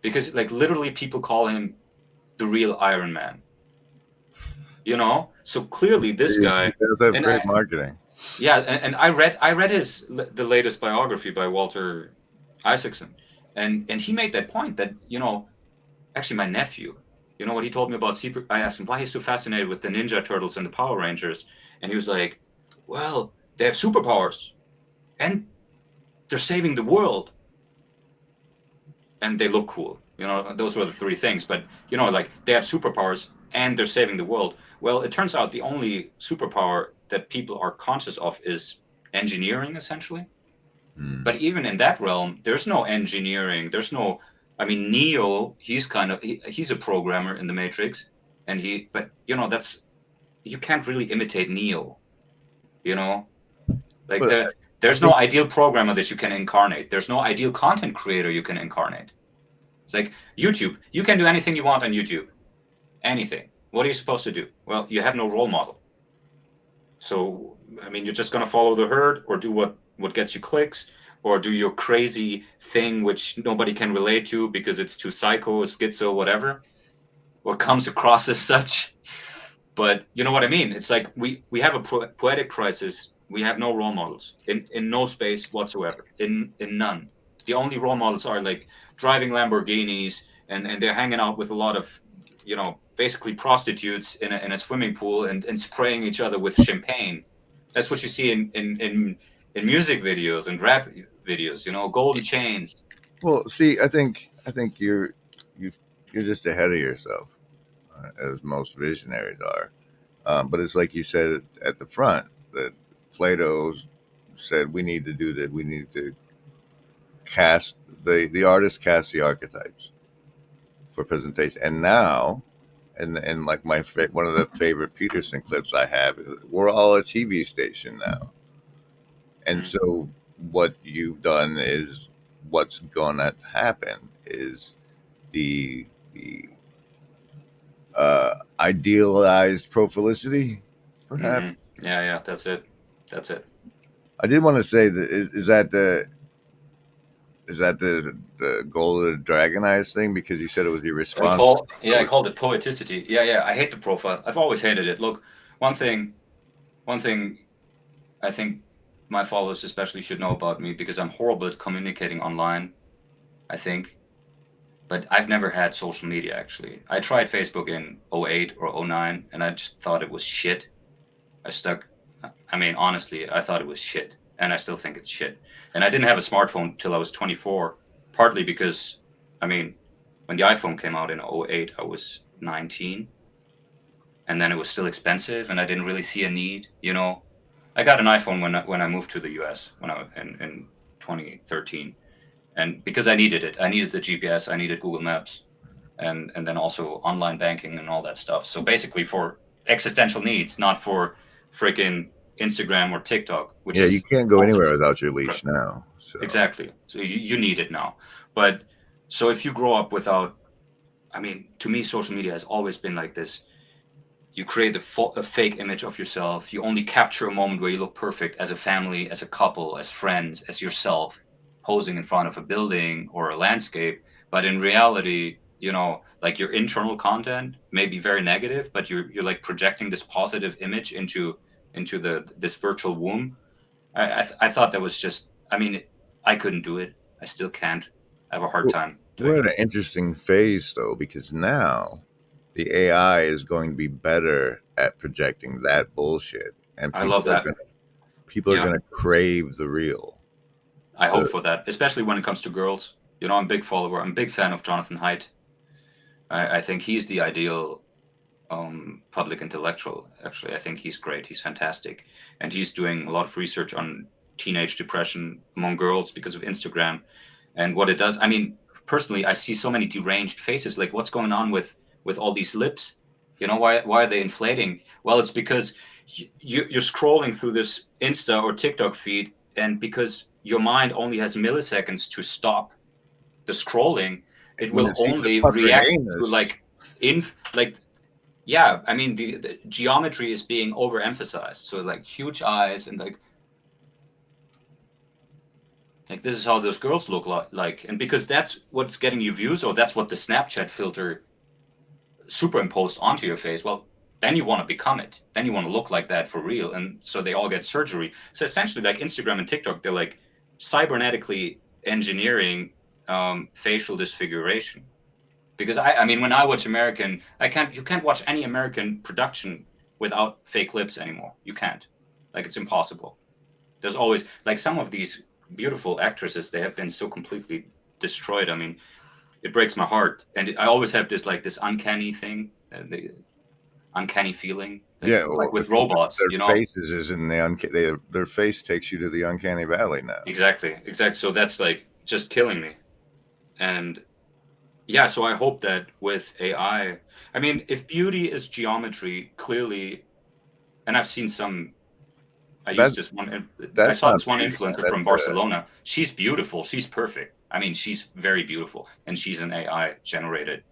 because like literally people call him the real Iron Man. So clearly this guy, He does have and great marketing. Yeah, and I read the latest biography by Walter Isaacson, and he made that point that actually my nephew, what he told me about super. I asked him why he's so fascinated with the Ninja Turtles and the Power Rangers, and he was like, "Well, they have superpowers and they're saving the world and they look cool." Those were the three things. But like they have superpowers and they're saving the world. Well, it turns out the only superpower that people are conscious of is engineering, essentially. Hmm. But even in that realm, there's no engineering. There's no. I mean, Neo. He's a programmer in the Matrix, and But that's you can't really imitate Neo. You know, like But I there's no think, ideal programmer that you can incarnate. There's no ideal content creator you can incarnate. It's like YouTube. You can do anything you want on YouTube. Anything. What are you supposed to do? Well, you have no role model. So, I mean, you're just going to follow the herd or do what gets you clicks or do your crazy thing which nobody can relate to because it's too psycho, schizo, whatever, or comes across as such. But you know what I mean? It's like we have a poetic crisis. We have no role models in no space whatsoever. In none. The only role models are like driving Lamborghinis and they're hanging out with a lot of basically prostitutes in a swimming pool and spraying each other with champagne. That's what you see in music videos and rap videos. Golden chains. well, see, I think you you're just ahead of yourself, as most visionaries are. But it's like you said at the front that Plato said we need to do that. We need to cast the artist cast the archetypes for presentation. And now, and like one of the favorite Peterson clips I have is we're all a TV station now. And Mm, so what you've done is what's going to happen is the idealized profilicity, perhaps. mm-hmm. Yeah, that's it. That's it. I did want to say that is that the goal of the Dragon Eyes thing because you said it was your response. I called it poeticity. Yeah. I hate the profile. I've always hated it. Look, one thing, one thing I think my followers especially should know about me because I'm horrible at communicating online, I think. But I've never had social media actually. I tried Facebook in '08 or '09 and I just thought it was shit. I stuck I mean, honestly, I thought it was shit. And I still think it's shit. And I didn't have a smartphone till I was 24, partly because, I mean, when the iPhone came out in '08, I was 19. And then it was still expensive and I didn't really see a need. I got an iPhone when I moved to the US when I in 2013. And because I needed it, I needed the GPS, I needed Google Maps, and then also online banking and all that stuff. So basically for existential needs, not for freaking Instagram or TikTok, which Yeah, you is can't go anywhere ultimately without your leash now. So exactly. So you need it now. But so if you grow up without, I mean, to me, social media has always been like this. You create a fake image of yourself. You only capture a moment where you look perfect as a family, as a couple, as friends, as yourself, posing in front of a building or a landscape. But in reality, like your internal content may be very negative, but you're like projecting this positive image into this virtual womb. I thought that was just. I mean, I couldn't do it. I still can't. I have a hard we're time we're doing at it. an interesting phase though because now the AI is going to be better at projecting that bullshit, and I love that. people are Yeah. gonna crave the real. I hope The for that, especially when it comes to girls. I'm a big follower. I'm a big fan of Jonathan Haidt. I think he's the ideal public intellectual. Actually, I think he's great. He's fantastic, and he's doing a lot of research on teenage depression among girls because of Instagram and what it does. I mean, personally, I see so many deranged faces. Like, what's going on with all these lips? Why are they inflating? Well, it's because you're scrolling through this Insta or TikTok feed, and because your mind only has milliseconds to stop the scrolling, it when will it sees a only pucker react to anus, like yeah. I mean, the geometry is being overemphasized. So like huge eyes and like this is how those girls look like, and because that's what's getting you views, or that's what the Snapchat filter superimposed onto your face. Well, then you want to become it. Then you want to look like that for real. And so they all get surgery. So essentially, like Instagram and TikTok, they're like cybernetically engineering facial disfiguration. Because I mean, when I watch American, you can't watch any American production without fake lips anymore. You can't. Like, it's impossible. There's always, like, some of these beautiful actresses, they have been so completely destroyed. I mean, it breaks my heart. And I always have this uncanny thing, the uncanny feeling, Yeah, like well, with robots, their faces is in the their face takes you to the uncanny valley now. Exactly. So that's like just killing me. And yeah, so I hope that with AI, I mean, if beauty is geometry, clearly, and I've seen some, That I that's saw not this one beauty, man. influencer from That's Barcelona. She's beautiful. She's perfect. I mean, she's very beautiful, and she's an AI generated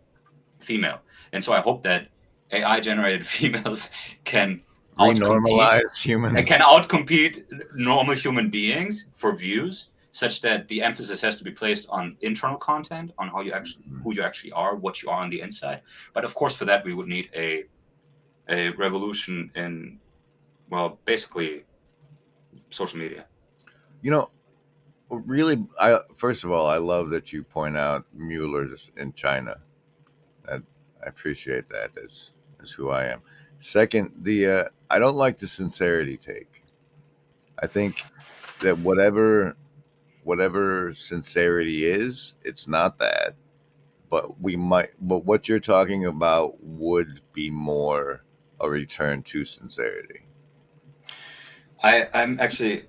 female. And so I hope that AI generated females can outcompete renormalized human. can outcompete normal human beings for views, such that the emphasis has to be placed on internal content, on who you actually are, what you are on the inside. But of course, for that we would need a revolution in, well, basically social media. You know, really, I first of all, I love that you point out Mueller's in China. I appreciate that. That's who I am. Second, the I don't like the sincerity take. I think that whatever sincerity is, it's not that. But but what you're talking about would be more a return to sincerity. I'm actually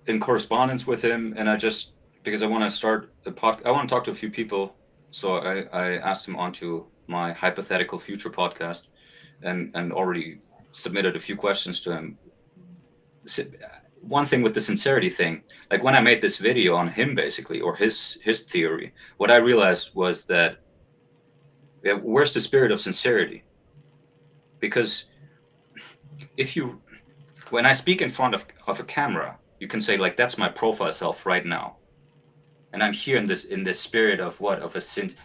in correspondence with him, and I just, because I want to start a I want to talk to a few people, so I asked him onto my hypothetical future podcast, and already submitted a few questions to him. One thing with the sincerity thing, like when I made this video on him, basically, or his theory, what I realized was that, yeah, where's the spirit of sincerity? Because if you, when I speak in front of a camera, you can say, like, that's my profile self right now, and I'm here in this spirit of what, of a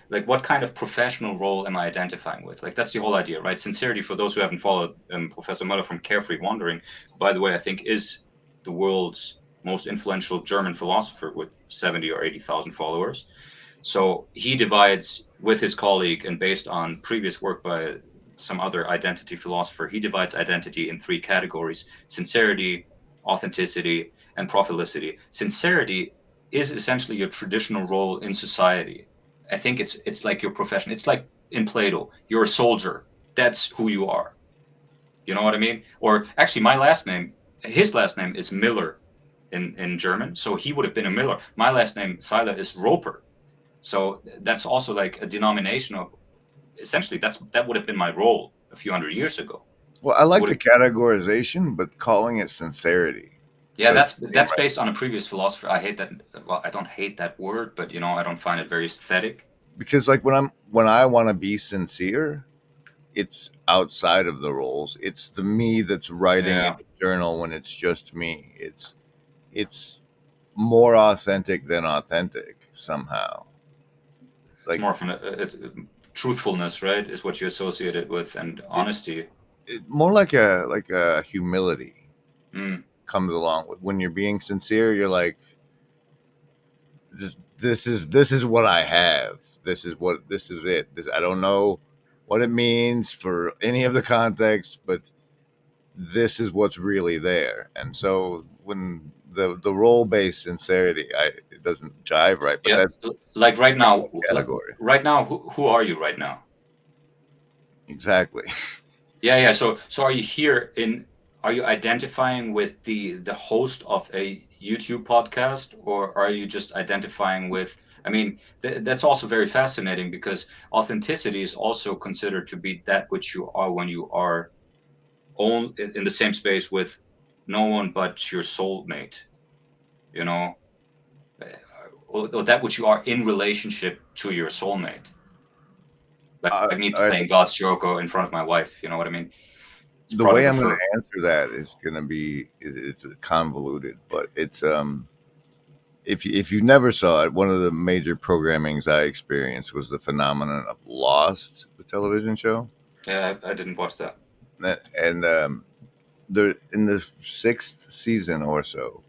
like, what kind of professional role am I identifying with? Like, that's the whole idea, right? Sincerity, for those who haven't followed Professor Muller from Carefree Wandering, by the way, I think is the world's most influential German philosopher with 70 or 80,000 followers. So he divides, with his colleague and based on previous work by some other identity philosopher, he divides identity in three categories: sincerity, authenticity, and propheticity. Sincerity is essentially your traditional role in society. I think it's like your profession. It's like in Plato, you're a soldier. That's who you are. You know what I mean? Or actually, his last name is Miller in German, so he would have been a Miller. My last name, Sila, is Roper. So that's also like a denomination of, essentially, that would have been my role a few hundred years ago. Well, I like Would the have, categorization, but calling it sincerity yeah, doesn't seem that's right. based on a previous philosopher. I hate that. Well, I don't hate that word, but I don't find it very aesthetic. Because like when I want to be sincere, it's outside of the roles. It's the me that's writing in Yeah, the journal when it's just me. It's more authentic than authentic somehow. it's Like more from it's truthfulness, right? Is what you associate it with, and it, honesty. more like a humility Mm. comes along with when you're being sincere. You're like, this is what I have. This is it. I don't know what it means for any of the context, but this is what's really there. And so when the role based sincerity, it doesn't jive right. But Yeah, that's like right now, category who are you right now? exactly. Yeah. So are you here in? Are you identifying with the host of a YouTube podcast, or are you just identifying with? I mean, that's also very fascinating, because authenticity is also considered to be that which you are when you are in the same space with no one but your soulmate. You know, or that which you are in relationship to your soulmate. Like me I, playing God's Joko in front of my wife. You know what I mean? It's the project way I'm of going her. to answer that is going to be it's convoluted, but it's. If you never saw it, one of the major programmings I experienced was the phenomenon of Lost, the television show. Yeah, I didn't watch that. and they're in the sixth season or so.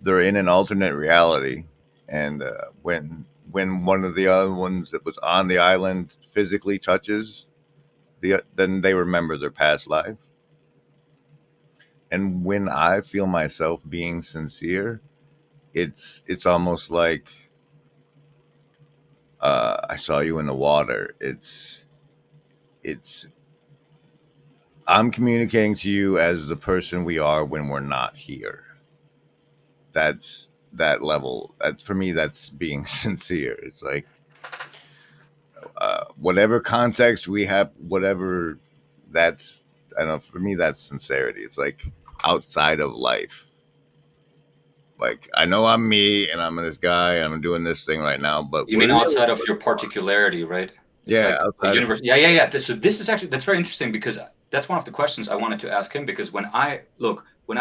They're in an alternate reality, and when one of the other ones that was on the island physically touches then they remember their past life. And when I feel myself being sincere, it's almost like I saw you in the water. It's I'm communicating to you as the person we are when we're not here. That's that level. That's for me. That's being sincere. It's like whatever context we have, whatever that's. I don't know. For me, that's sincerity. It's like outside of life. Like I know I'm me and I'm this guy and I'm doing this thing right now, but You we're mean really outside of your particularity, right? It's yeah, like a outside of universe. Yeah. So this is actually that's very interesting because that's one of the questions I wanted to ask him. Because when I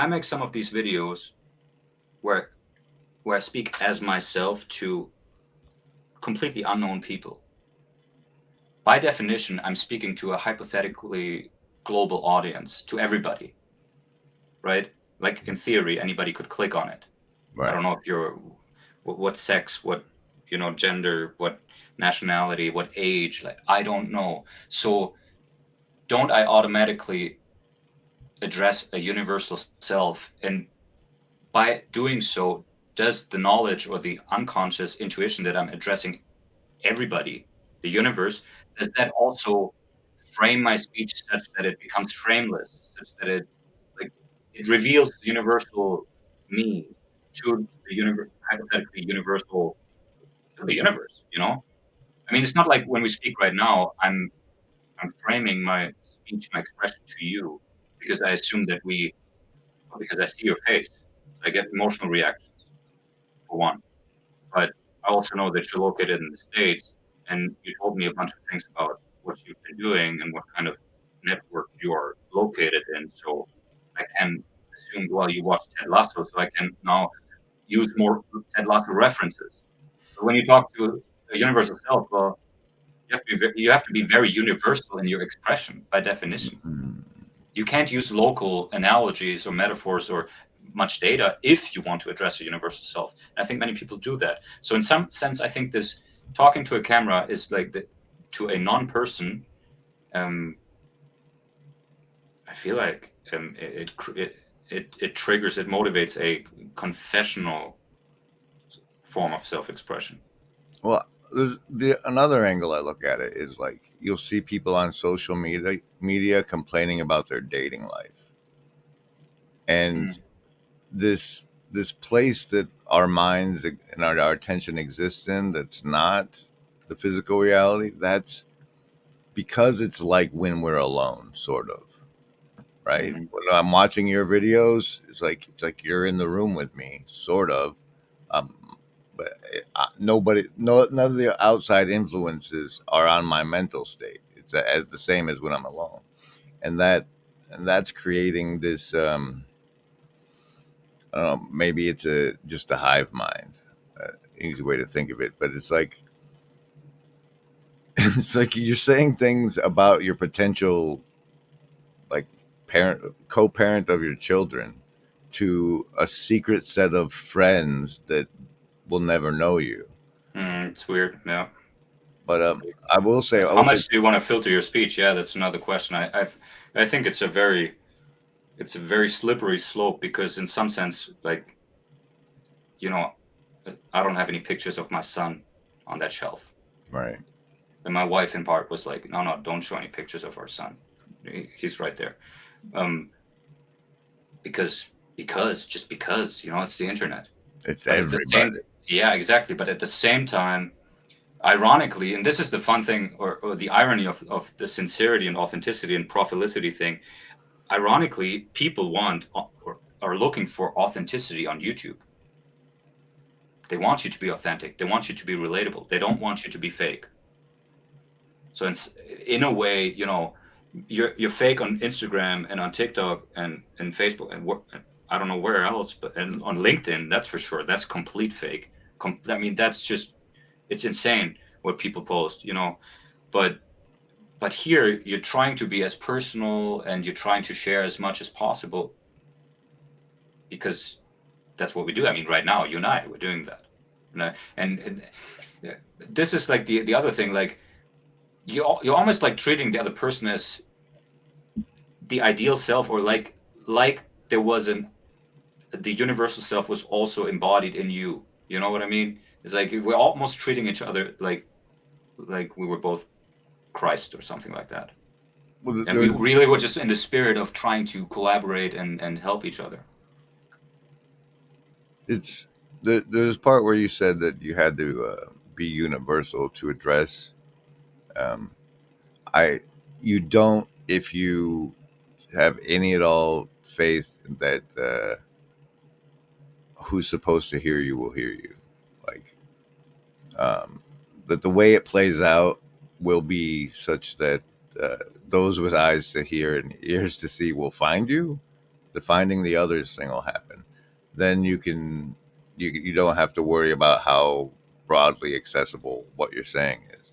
make some of these videos where I speak as myself to completely unknown people, by definition, I'm speaking to a hypothetically global audience, to everybody, right? Like in theory, anybody could click on it. I right, don't know if you're what sex, what gender, what nationality, what age. Like I don't know. So don't I automatically address a universal self? And by doing so, does the knowledge or the unconscious intuition that I'm addressing everybody, the universe, does that also frame my speech such that it becomes frameless, such that it reveals the universal me to the hypothetically universal to the universe, you know? I mean, it's not like when we speak right now, I'm framing my speech, my expression to you because I assume that because I see your face. So I get emotional reactions for one. But I also know that you're located in the States and you told me a bunch of things about what you've been doing and what kind of network you're located in. So I can assume, well, you watched Ted Lasso, so I can now use more Ted Lasso references. But when you talk to a universal self, well, you have to be very universal in your expression by definition. mm, You can't use local analogies or metaphors or much data if you want to address a universal self. And I think many people do that. So in some sense, I think this talking to a camera is like to a non-person. Um, I feel like it triggers, it motivates a confessional form of self-expression. well, there's another angle I look at it is like you'll see people on social media complaining about their dating life, and Mm, this place that our minds and our attention exists in that's not the physical reality. That's because it's like when we're alone, sort of. Right? mhm, When I'm watching your videos, it's like you're in the room with me, sort of. Um, but nobody, no, none of the outside influences are on my mental state. It's as the same as when I'm alone, and that's creating this. I don't know, maybe it's just a hive mind. Easy way to think of it, but it's like it's like you're saying things about your potential like parent co-parent of your children to a secret set of friends that will never know you. it's weird. Yeah. But I will say How also much do you want to filter your speech? Yeah, that's another question. I think it's a very slippery slope because in some sense, like, you know, I don't have any pictures of my son on that shelf. right. And my wife in part was like, no, don't show any pictures of our son. He's right there. Um, just because, it's the internet. It's But at the everybody. same, yeah, exactly. But at the same time, ironically, and this is the fun thing or the irony of the sincerity and authenticity and prophelicity thing. Ironically, people want or are looking for authenticity on YouTube. They want you to be authentic. They want you to be relatable. They don't want you to be fake. So in a way, you're fake on Instagram and on TikTok and Facebook and I don't know where else, but and on LinkedIn, that's for sure. That's complete fake. I mean, that's just it's insane what people post, But But here you're trying to be as personal and you're trying to share as much as possible because that's what we do. I mean, right now, you and I, we're doing that. And this is like the other thing, like you're almost like treating the other person as the ideal self, or like there was the universal self was also embodied in you. You know what I mean? It's like we're almost treating each other like we were both Christ or something like that. Well, And we really were just in the spirit of trying to collaborate and help each other. it's there's part where you said that you had to be universal to address. Um, I you don't if you have any at all faith that who's supposed to hear you will hear you. Like that the way it plays out will be such that uh, those with eyes to hear and ears to see will find you. The finding the others thing will happen. Then you don't have to worry about how broadly accessible what you're saying is.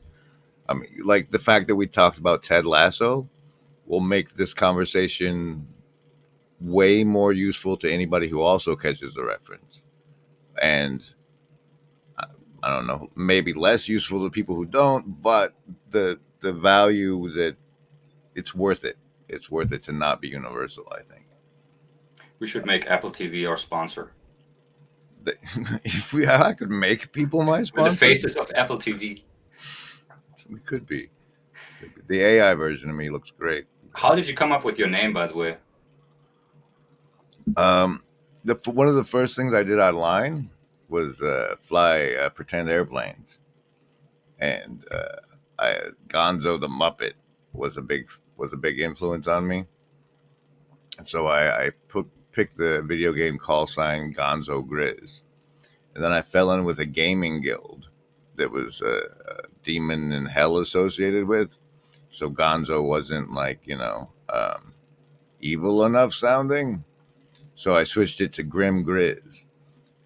I mean, like the fact that we talked about Ted Lasso will make this conversation way more useful to anybody who also catches the reference. And I don't know, maybe less useful to people who don't, but the value that it's worth it. It's worth it to not be universal, I think. We should make Apple TV our sponsor. If I could make people my We're the sponsor, faces of Apple TV. we could be. The AI version of me looks great. How did you come up with your name, by the way? One of the first things I did online was fly pretend airplanes, and Gonzo the Muppet was a big influence on me. And so I picked the video game call sign Gonzo Grizz, and then I fell in with a gaming guild that was a demon in hell associated with. So Gonzo wasn't like evil enough sounding. So I switched it to Grim Grizz.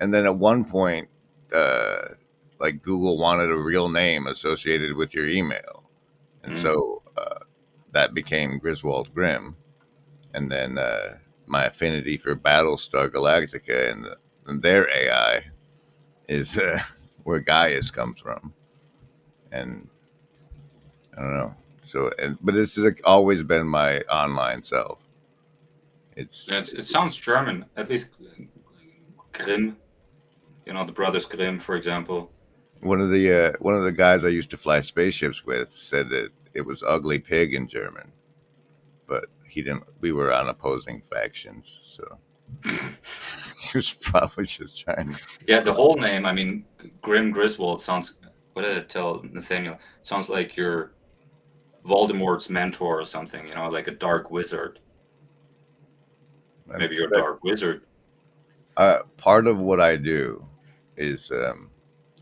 And then at one point, like Google wanted a real name associated with your email. And so that became Griswold Grim. And then my affinity for Battlestar Galactica and their AI is where Gaius comes from. And I don't know. So, but it's like always been my online self. It sounds German, at least Grimm. You know, the Brothers Grimm, for example. One of the guys I used to fly spaceships with said that it was ugly pig in German, but he didn't. We were on opposing factions, so he was probably just trying. Yeah, the whole name. I mean, Grim Griswold sounds. What did I tell Nathaniel? Sounds like you're Voldemort's mentor or something. You know, like a dark wizard. Maybe you're a dark wizard. Part of what I do is,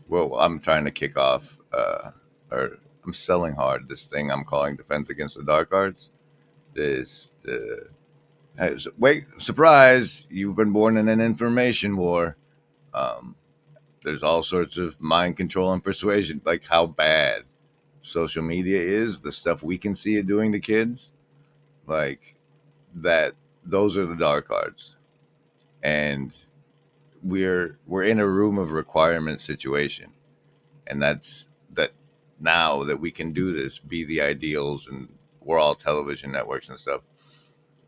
well, I'm trying to kick off, or I'm selling hard this thing I'm calling Defense Against the Dark Arts. Wait, surprise! You've been born in an information war. There's all sorts of mind control and persuasion, like how bad social media is, the stuff we can see it doing to kids, like that. Those are the dark arts, and we're in a room of requirement situation, and that's that. Now that we can do this, be the ideals, and we're all television networks and stuff.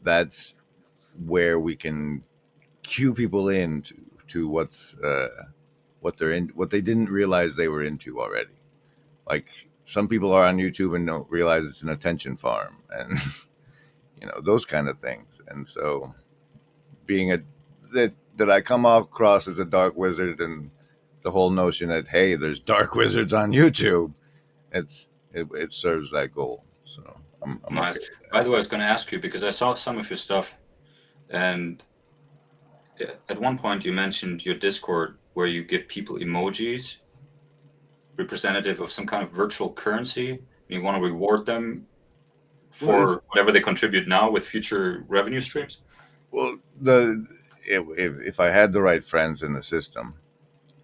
That's where we can cue people in to what's what they're in, what they didn't realize they were into already. Like some people are on YouTube and don't realize it's an attention farm, and those kind of things. And so, being that I come across as a dark wizard, and the whole notion that hey, there's dark wizards on YouTube, it serves that goal. So I'm Nice. okay. By the way, I was going to ask you because I saw some of your stuff, and at one point you mentioned your Discord where you give people emojis representative of some kind of virtual currency, and you want to reward them for whatever they contribute now with future revenue streams. Well, if I had the right friends in the system,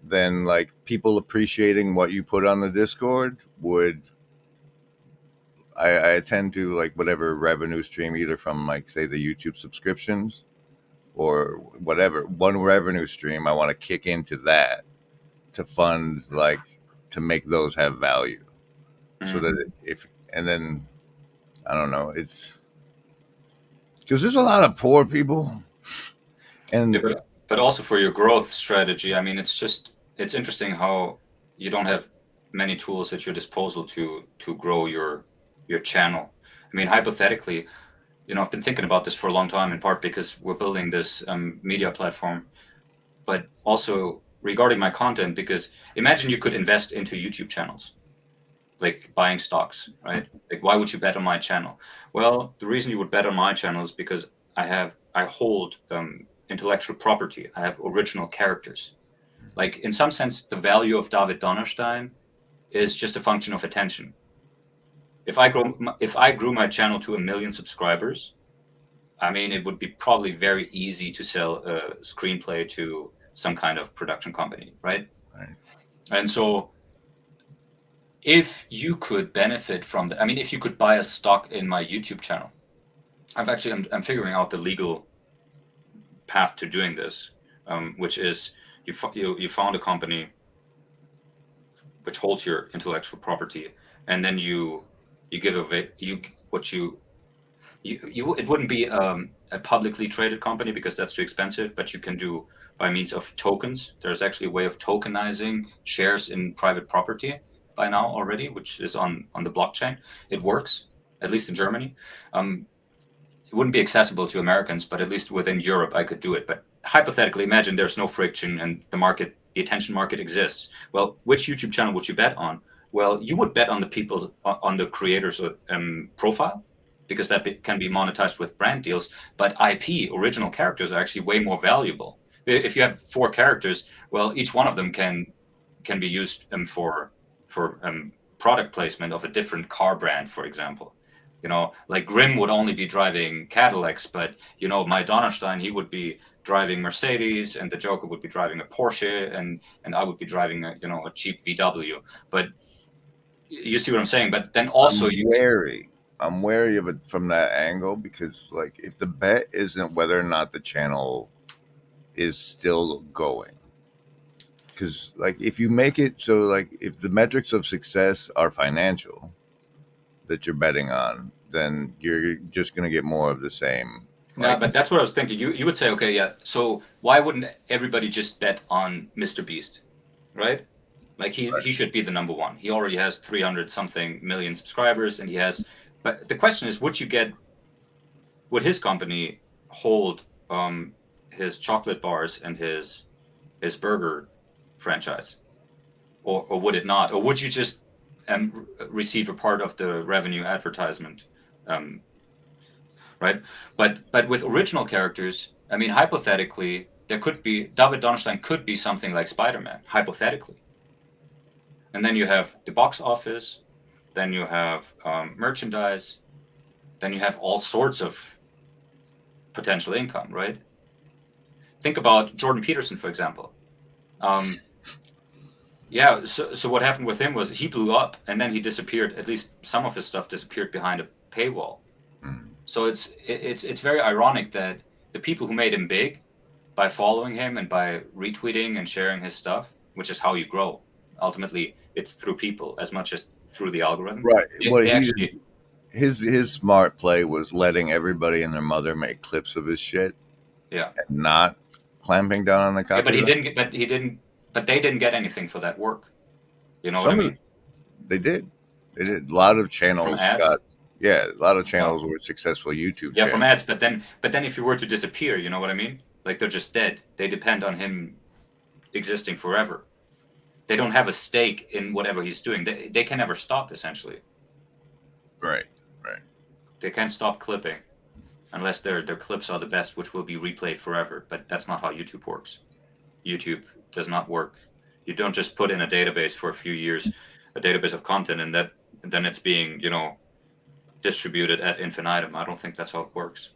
then like people appreciating what you put on the Discord would, I tend to like whatever revenue stream, either from like say the YouTube subscriptions or whatever one revenue stream, I want to kick into that to fund like to make those have value, so Mm. that if and then I don't know, it's because there's a lot of poor people Yeah, and but also for your growth strategy, I mean, it's interesting how you don't have many tools at your disposal to grow your channel. I mean, hypothetically, I've been thinking about this for a long time, in part because we're building this media platform, but also regarding my content, because imagine you could invest into YouTube channels, like buying stocks, right? Like, why would you bet on my channel? Well, the reason you would bet on my channel is because I hold intellectual property. I have original characters. Like, in some sense, the value of David Donnerstein is just a function of attention. If I grew my channel to 1 million subscribers, I mean, it would be probably very easy to sell a screenplay to some kind of production company, right? right. And so, if you could benefit from I mean, if you could buy a stock in my YouTube channel, I'm figuring out the legal path to doing this, which is you found a company which holds your intellectual property, and then you give away what you it wouldn't be a publicly traded company because that's too expensive, but you can do by means of tokens. There's actually a way of tokenizing shares in private property by now already, which is on the blockchain. It works, at least in Germany. It wouldn't be accessible to Americans, but at least within Europe, I could do it. But hypothetically, imagine there's no friction and the attention market exists. Well, which YouTube channel would you bet on? Well, you would bet on the people, on the creator's profile, because that can be monetized with brand deals. But IP, original characters, are actually way more valuable. If you have 4 characters, well, each one of them can be used for product placement of a different car brand, for example. Like Grimm would only be driving Cadillacs, but my Donnerstein, he would be driving Mercedes, and the Joker would be driving a Porsche, and I would be driving a cheap VW. But you see what I'm saying? But then also I'm wary. I'm wary of it from that angle because, like, if the bet isn't whether or not the channel is still going, because, like, if you make it so, like, if the metrics of success are financial that you're betting on, then you're just going to get more of the same. no, Like, but that's what I was thinking. You would say, okay, yeah. So why wouldn't everybody just bet on Mr. Beast, right? Like he should be the number one. He already has 300 something million subscribers, and he has. But the question is, would his company hold his chocolate bars and his burger franchise, or would it not? Or would you just receive a part of the revenue advertisement, um, right? But with original characters, I mean, hypothetically, there could be David Donnerstein could be something like Spider-Man, hypothetically, and then you have the box office, then you have merchandise, then you have all sorts of potential income, right? Think about Jordan Peterson, for example. Um, yeah, so what happened with him was he blew up and then he disappeared. At least some of his stuff disappeared behind a paywall. mm, So it's very ironic that the people who made him big by following him and by retweeting and sharing his stuff, which is how you grow. Ultimately, it's through people as much as through the algorithm. right. What They he actually, his smart play was letting everybody and their mother make clips of his shit yeah, and not clamping down on the yeah, but copyright. but they didn't get anything for that work. You know what I Some of mean? they did. They did. A lot of From channels ads. got, yeah, a lot of Oh, channels were successful YouTube yeah, from channels. ads. But then if you were to disappear, you know what I mean? Like they're just dead. They depend on him existing forever. They don't have a stake in whatever he's doing. They can never stop. Essentially, Right, right. they can't stop clipping unless their clips are the best, which will be replayed forever. But that's not how YouTube works. YouTube does not work. You don't just put in a database for a few years, a database of content, and then it's being distributed ad infinitum. I don't think that's how it works.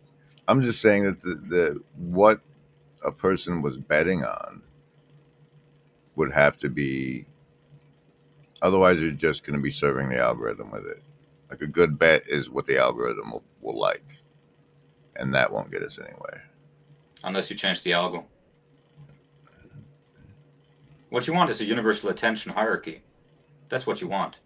I'm just saying that the what a person was betting on would have to be, otherwise you're just going to be serving the algorithm with it. Like a good bet is what the algorithm will like, and that won't get us anywhere. Unless you change the algo. What you want is a universal attention hierarchy. That's what you want.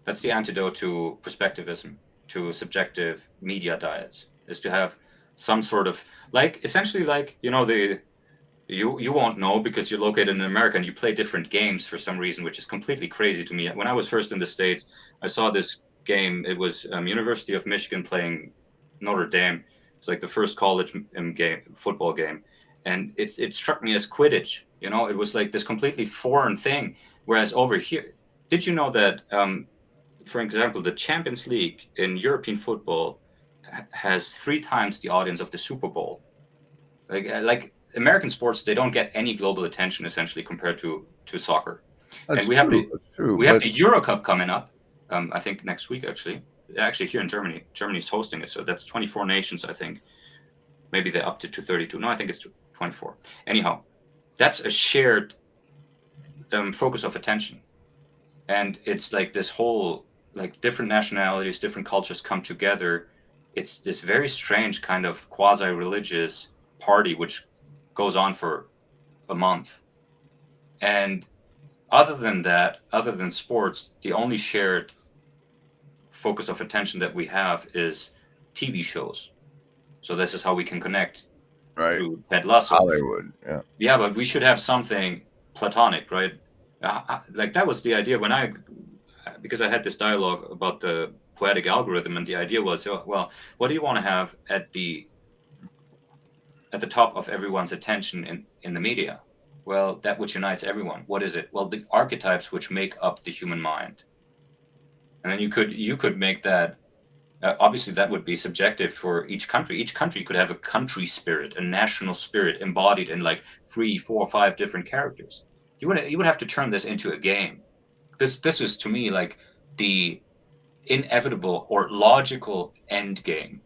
That's the antidote to perspectivism, to subjective media diets, is to have some sort of, like, essentially, like, you won't know because you're located in America and you play different games for some reason, which is completely crazy to me. When I was first in the States, I saw this game. It was University of Michigan playing Notre Dame. It's like the first college game, football game, and it struck me as Quidditch. It was like this completely foreign thing. Whereas over here, did you know that, for example, the Champions League in European football has 3 times the audience of the Super Bowl? Like American sports, they don't get any global attention essentially compared to soccer. And That's we have true. the That's true. we have But the Euro Cup coming up. I think next week actually here in Germany. Germany's hosting it, so that's 24 nations. I think maybe they upped it to 32. No, I think it's 24. Anyhow, that's a shared focus of attention, and it's like this whole, like, different nationalities, different cultures come together. It's this very strange kind of quasi-religious party which goes on for a month. And other than that, other than sports, the only shared focus of attention that we have is TV shows. So this is how we can connect right, through Ted Lasso. Hollywood. Yeah, Yeah, but we should have something platonic, right? Like that was the idea because I had this dialogue about the poetic algorithm, and the idea was, well, what do you want to have at the top of everyone's attention in the media? Well, that which unites everyone. What is it? Well, the archetypes which make up the human mind. And then you could make that, obviously that would be subjective for each country. Each country could have a country spirit, a national spirit embodied in like 3, 4, 5 different characters. You would have to turn this into a game. This is to me like the inevitable or logical end game,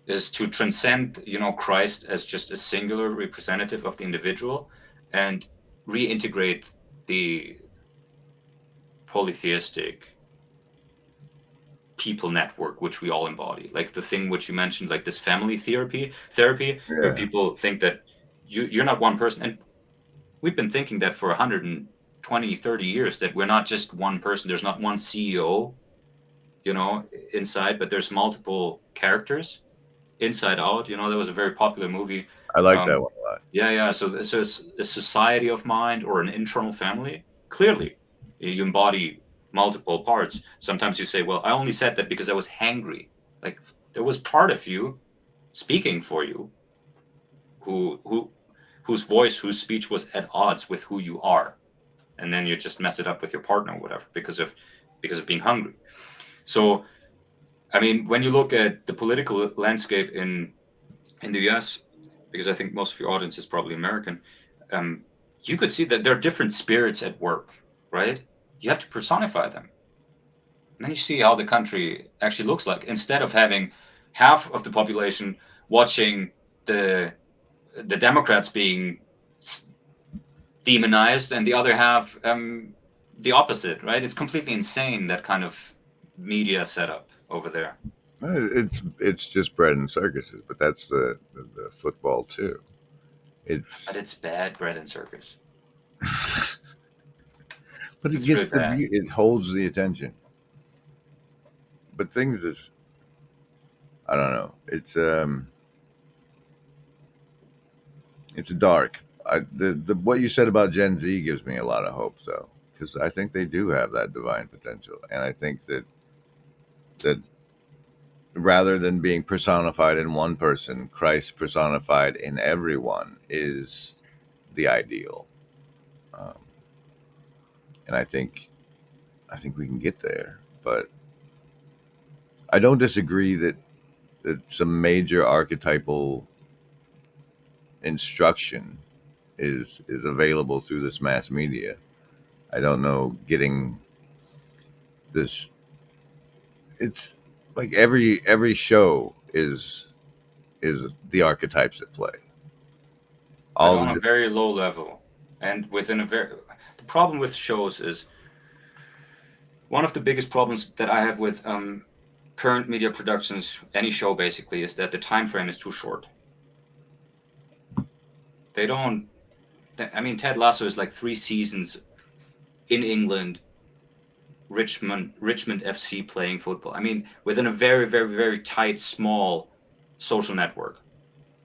is to transcend, Christ as just a singular representative of the individual, and reintegrate the polytheistic people network which we all embody, like the thing which you mentioned, like this family therapy, where yeah. people think that you're not one person. And we've been thinking that for 120, 30 years, that we're not just one person. There's not one CEO, inside, but there's multiple characters. Inside Out, that was a very popular movie. I like that Um, one a lot. yeah. So it's a society of mind or an internal family. Clearly, you embody multiple parts. Sometimes you say, "Well, I only said that because I was hangry." Like there was part of you speaking for you, whose voice, whose speech was at odds with who you are, and then you just mess it up with your partner or whatever because of being hungry. So, I mean, when you look at the political landscape in the US, because I think most of your audience is probably American, you could see that there are different spirits at work, right? You have to personify them. And then you see how the country actually looks like. Instead of having half of the population watching the Democrats being demonized and the other half the opposite, right? It's completely insane, that kind of media setup over there. It's just bread and circuses, but that's the football too. But It's it's bad bread and circus. but it It's really gets bad. it holds the attention. But things is, I don't know. It's dark. The what you said about Gen Z gives me a lot of hope, though, because I think they do have that divine potential, and I think that rather than being personified in one person, Christ personified in everyone is the ideal. Um, and I think we can get there, but I don't disagree that some major archetypal instruction is available through this mass media. I don't know getting this. It's like every show is the archetypes at play. But All on a the very low level, and within a very, the problem with shows is one of the biggest problems that I have with current media productions, any show basically, is that the time frame is too short. They don't. I mean, Ted Lasso is like 3 seasons in England, Richmond FC playing football. I mean, within a very, very, very tight, small social network.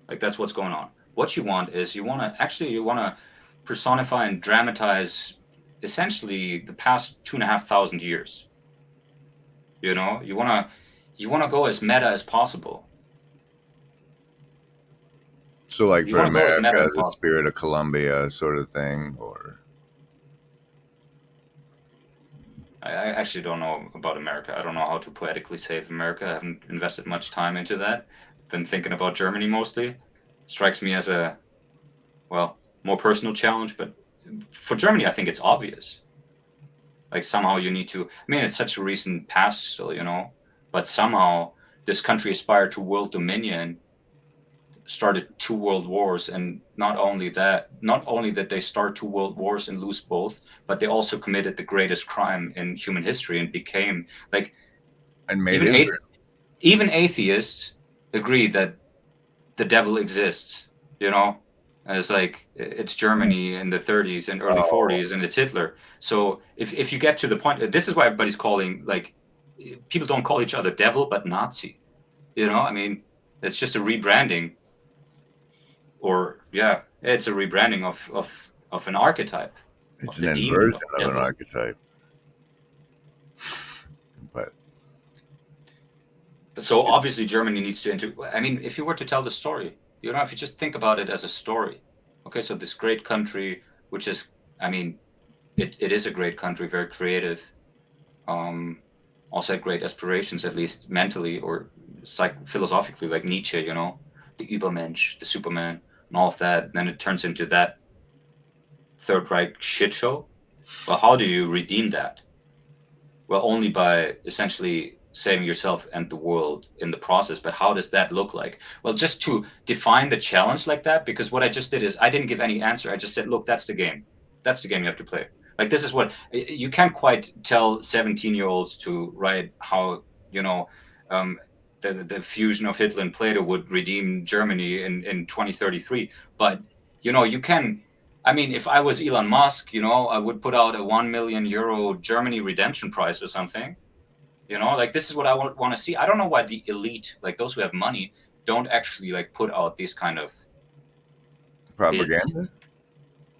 Like that's what's going on. What you want is you want to personify and dramatize essentially the past 2,500 years. You know, you want to go as meta as possible. So, like You for want to go as meta America, as the possible. Spirit of Columbia sort of thing, or I actually don't know about America. I don't know how to poetically save America. I haven't invested much time into that. Been thinking about Germany mostly. Strikes me as a, well, more personal challenge, but for Germany, I think it's obvious. Like somehow you need to, I mean, it's such a recent past still, you know, but somehow this country aspired to world dominion, started 2 world wars, and not only that they start 2 world wars and lose both, but they also committed the greatest crime in human history and became like and made even Israel. even atheists agree that the devil exists, you know. And it's like it's Germany in the 30s and early Oh, 40s and it's Hitler. So if you get to the point, this is why everybody's calling, like, people don't call each other devil but Nazi, you know. I mean, it's just a rebranding, or yeah, it's a rebranding of an archetype, it's of an the demon, inversion of the of an devil. archetype. But So it, obviously Germany needs to I mean, if you were to tell the story, you know, if you just think about it as a story, okay, so this great country, which is, I mean, it is a great country, very creative, um, also had great aspirations, at least mentally or philosophically, like Nietzsche, you know, the Übermensch, the Superman, and all of that. And then it turns into that Third Reich shit show. Well, how do you redeem that? Well, only by essentially saving yourself and the world in the process. But how does that look like? Well, just to define the challenge like that, because what I just did is I didn't give any answer. I just said, look, that's the game. That's the game you have to play. Like, this is what you can't quite tell 17-year-olds to write how, you know, um, the fusion of Hitler and Plato would redeem Germany in 2033. But, you know, you can. I mean, if I was Elon Musk, you know, I would put out a 1 million euro Germany redemption prize or something. You know, like this is what I want to see. I don't know why the elite, like those who have money, don't actually like put out these kind of bids. propaganda.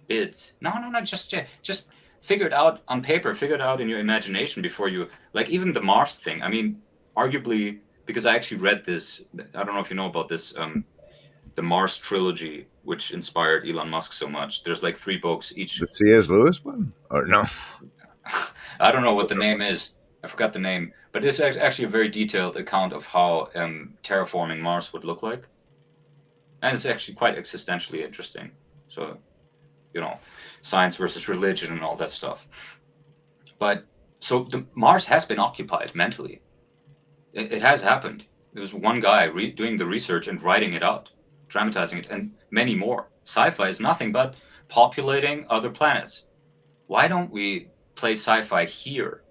Bids. No, no, no. Just figure it out on paper. Figure it out in your imagination before you, like, even the Mars thing. I mean, arguably, because I actually read this. I don't know if you know about this. The Mars trilogy, which inspired Elon Musk so much. There's like 3 books each. The C.S. Lewis one, or no? I don't know what the name is. I forgot the name, but it's actually a very detailed account of how terraforming Mars would look like, and it's actually quite existentially interesting. So, you know, science versus religion and all that stuff. But so the Mars has been occupied mentally. It has happened. There was one guy doing the research and writing it out, dramatizing it, and many more. Sci-fi is nothing but populating other planets. Why don't we play sci-fi here?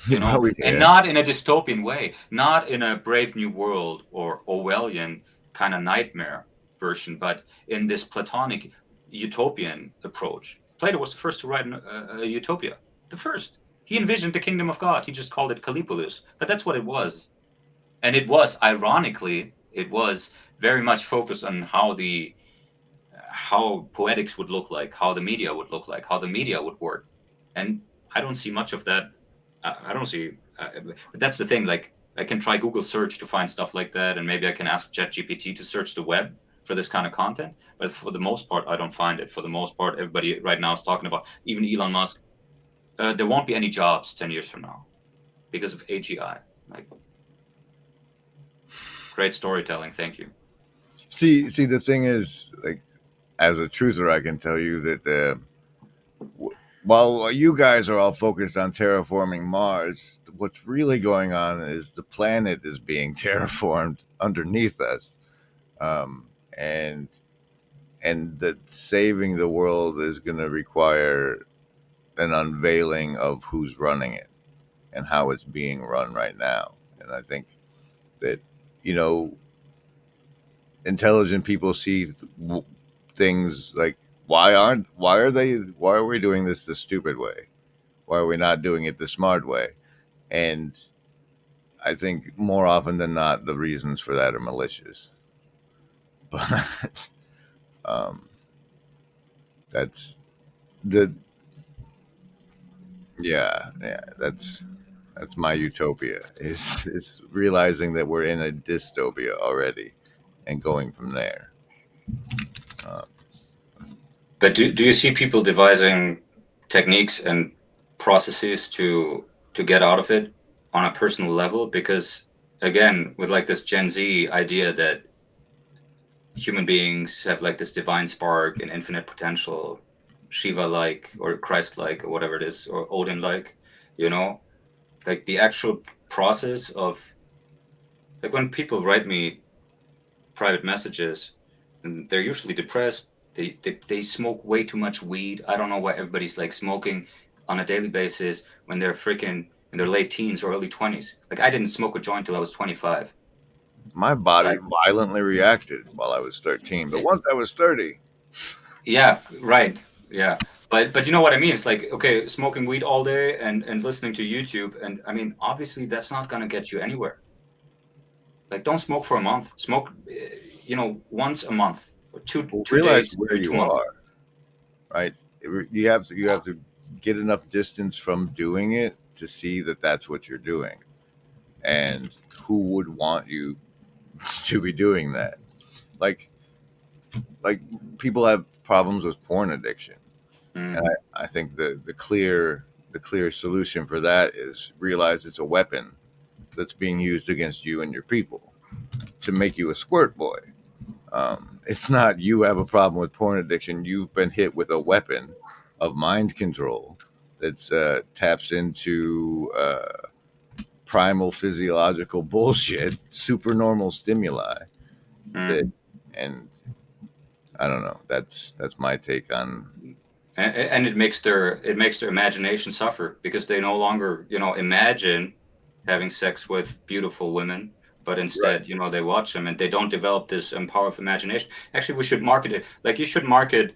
You know, Well, we and can. not in a dystopian way, not in a Brave New World or Orwellian kind of nightmare version, but in this Platonic utopian approach. Plato was the first to write a utopia, the first. He envisioned the kingdom of God. He just called it Callipolis, but that's what it was. And it was, ironically, it was very much focused on how poetics would look like, how the media would look like, how the media would work. And I don't see much of that. I don't see, but that's the thing. Like, I can try Google search to find stuff like that, and maybe I can ask ChatGPT to search the web for this kind of content. But for the most part, I don't find it. For the most part, everybody right now is talking about, even Elon Musk. There won't be any jobs 10 years from now because of AGI. Like, great storytelling. Thank you. See, the thing is, like, as a truther, I can tell you that while you guys are all focused on terraforming Mars, what's really going on is the planet is being terraformed underneath us, um, and that saving the world is going to require an unveiling of who's running it. and how it's being run right now. And I think that, you know, intelligent people see things like, why are we doing this the stupid way? Why are we not doing it the smart way? And I think more often than not, the reasons for that are malicious. But um, that's the yeah. That's my utopia. Is realizing that we're in a dystopia already, and going from there. Uh, But do you see people devising techniques and processes to get out of it on a personal level? Because again, with like this Gen Z idea that human beings have like this divine spark and infinite potential, Shiva-like or Christ-like or whatever it is, or Odin-like, you know, like the actual process of like when people write me private messages and they're usually depressed, they smoke way too much weed. I don't know why everybody's like smoking on a daily basis when they're freaking in their late teens or early 20s. Like I didn't smoke a joint till I was 25. my So body violently reacted while I was 13, but once I was 30, yeah, right. Yeah. But you know what I mean? It's like, okay, smoking weed all day and listening to YouTube. And I mean, obviously that's not gonna get you anywhere. Like don't smoke for a month. Smoke once a month or two realize days where every you 2 months. are. Right? You have to get enough distance from doing it to see that that's what you're doing, and who would want you to be doing that? Like like people have problems with porn addiction, and Mm. I think the clear solution for that is realize it's a weapon that's being used against you and your people to make you a squirt boy. It's not you have a problem with porn addiction. You've been hit with a weapon of mind control that's taps into primal physiological bullshit, supernormal stimuli. That Mm. and I don't know. That's my take on. And it makes their imagination suffer because they no longer imagine having sex with beautiful women, but Right. instead they watch them and they don't develop this power of imagination. Actually, we should market it like you should market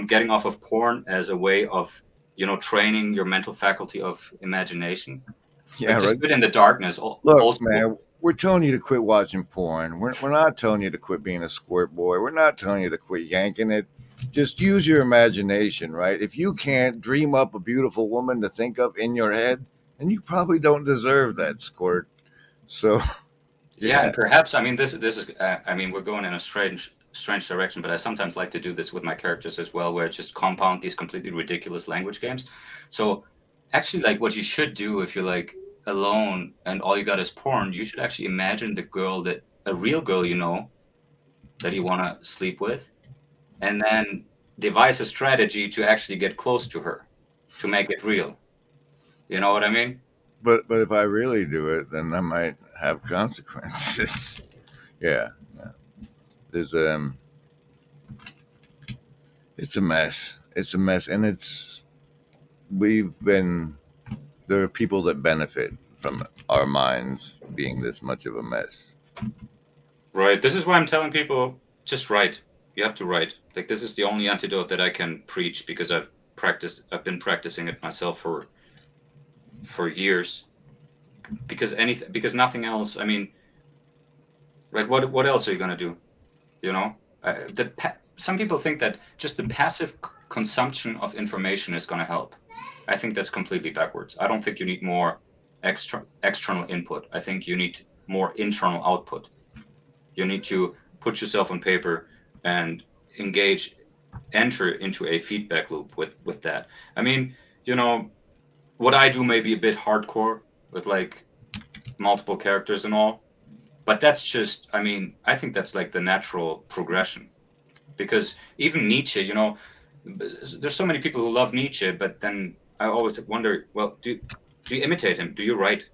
getting off of porn as a way of training your mental faculty of imagination. Yeah. Like Right. just do it in the darkness, Look, old school. man. We're telling you to quit watching porn. We're not telling you to quit being a squirt boy. We're not telling you to quit yanking it. Just use your imagination, right? If you can't dream up a beautiful woman to think of in your head, then you probably don't deserve that squirt. So, Yeah, yeah, and perhaps this is we're going in a strange direction, but I sometimes like to do this with my characters as well, where I just compound these completely ridiculous language games. So actually, like what you should do if you're like alone and all you got is porn, you should actually imagine the girl that a real girl that you want to sleep with, and then devise a strategy to actually get close to her to make it real. You know what I mean? but if I really do it, then I might have consequences. Yeah, yeah. There's it's a mess. It's a mess, and we've been there are people that benefit from our minds being this much of a mess. Right. This is why I'm telling people just write. You have to write. Like this is the only antidote that I can preach because I've been practicing it myself for years. Because nothing else. I mean, like what else are you gonna do? You know, some people think that just the passive consumption of information is gonna help. I think that's completely backwards. I don't think you need more external input. I think you need more internal output. You need to put yourself on paper and engage, enter into a feedback loop with that. I mean, you know, what I do may be a bit hardcore with like multiple characters and all, but that's just, I think that's like the natural progression because even Nietzsche, there's so many people who love Nietzsche, but then I always wonder, well, do you imitate him? Do you write?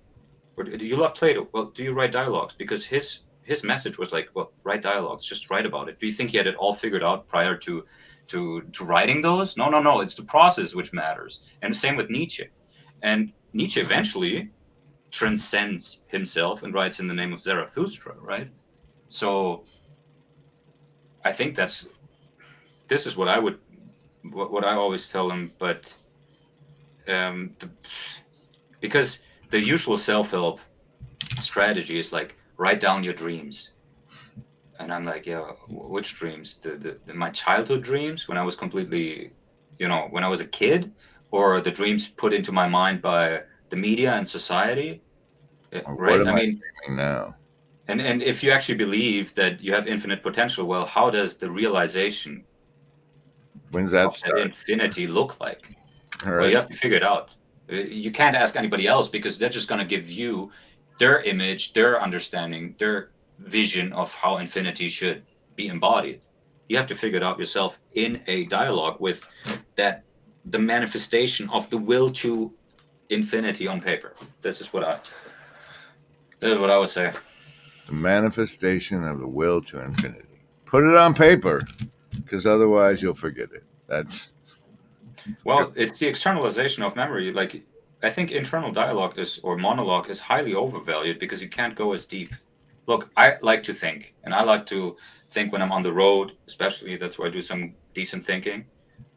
Or do you love Plato? Well, do you write dialogues? Because his message was like, well, write dialogues, just write about it. Do you think he had it all figured out prior to writing those? No, no, no. It's the process which matters. And the same with Nietzsche. And Nietzsche eventually, transcends himself and writes in the name of Zarathustra, right? So I think this is what I always tell him, but um, the, because the usual self-help strategy is like write down your dreams, and I'm like, yeah, which dreams? My childhood dreams when I was completely, when I was a kid, or the dreams put into my mind by the media and society, Or what right? am I I mean, doing now? and if you actually believe that you have infinite potential, well, how does the realization When's that of that start? infinity look like? All Well, you right. have to figure it out. You can't ask anybody else because they're just going to give you their image, their understanding, their vision of how infinity should be embodied. You have to figure it out yourself in a dialogue with the manifestation of the will to infinity on paper. This is what I would say. The manifestation of the will to infinity. Put it on paper, because otherwise you'll forget it. That's good. Well, it's the externalization of memory. Like, I think internal dialogue or monologue is highly overvalued because you can't go as deep. Look, I like to think, and I like to think when I'm on the road, especially. That's where I do some decent thinking.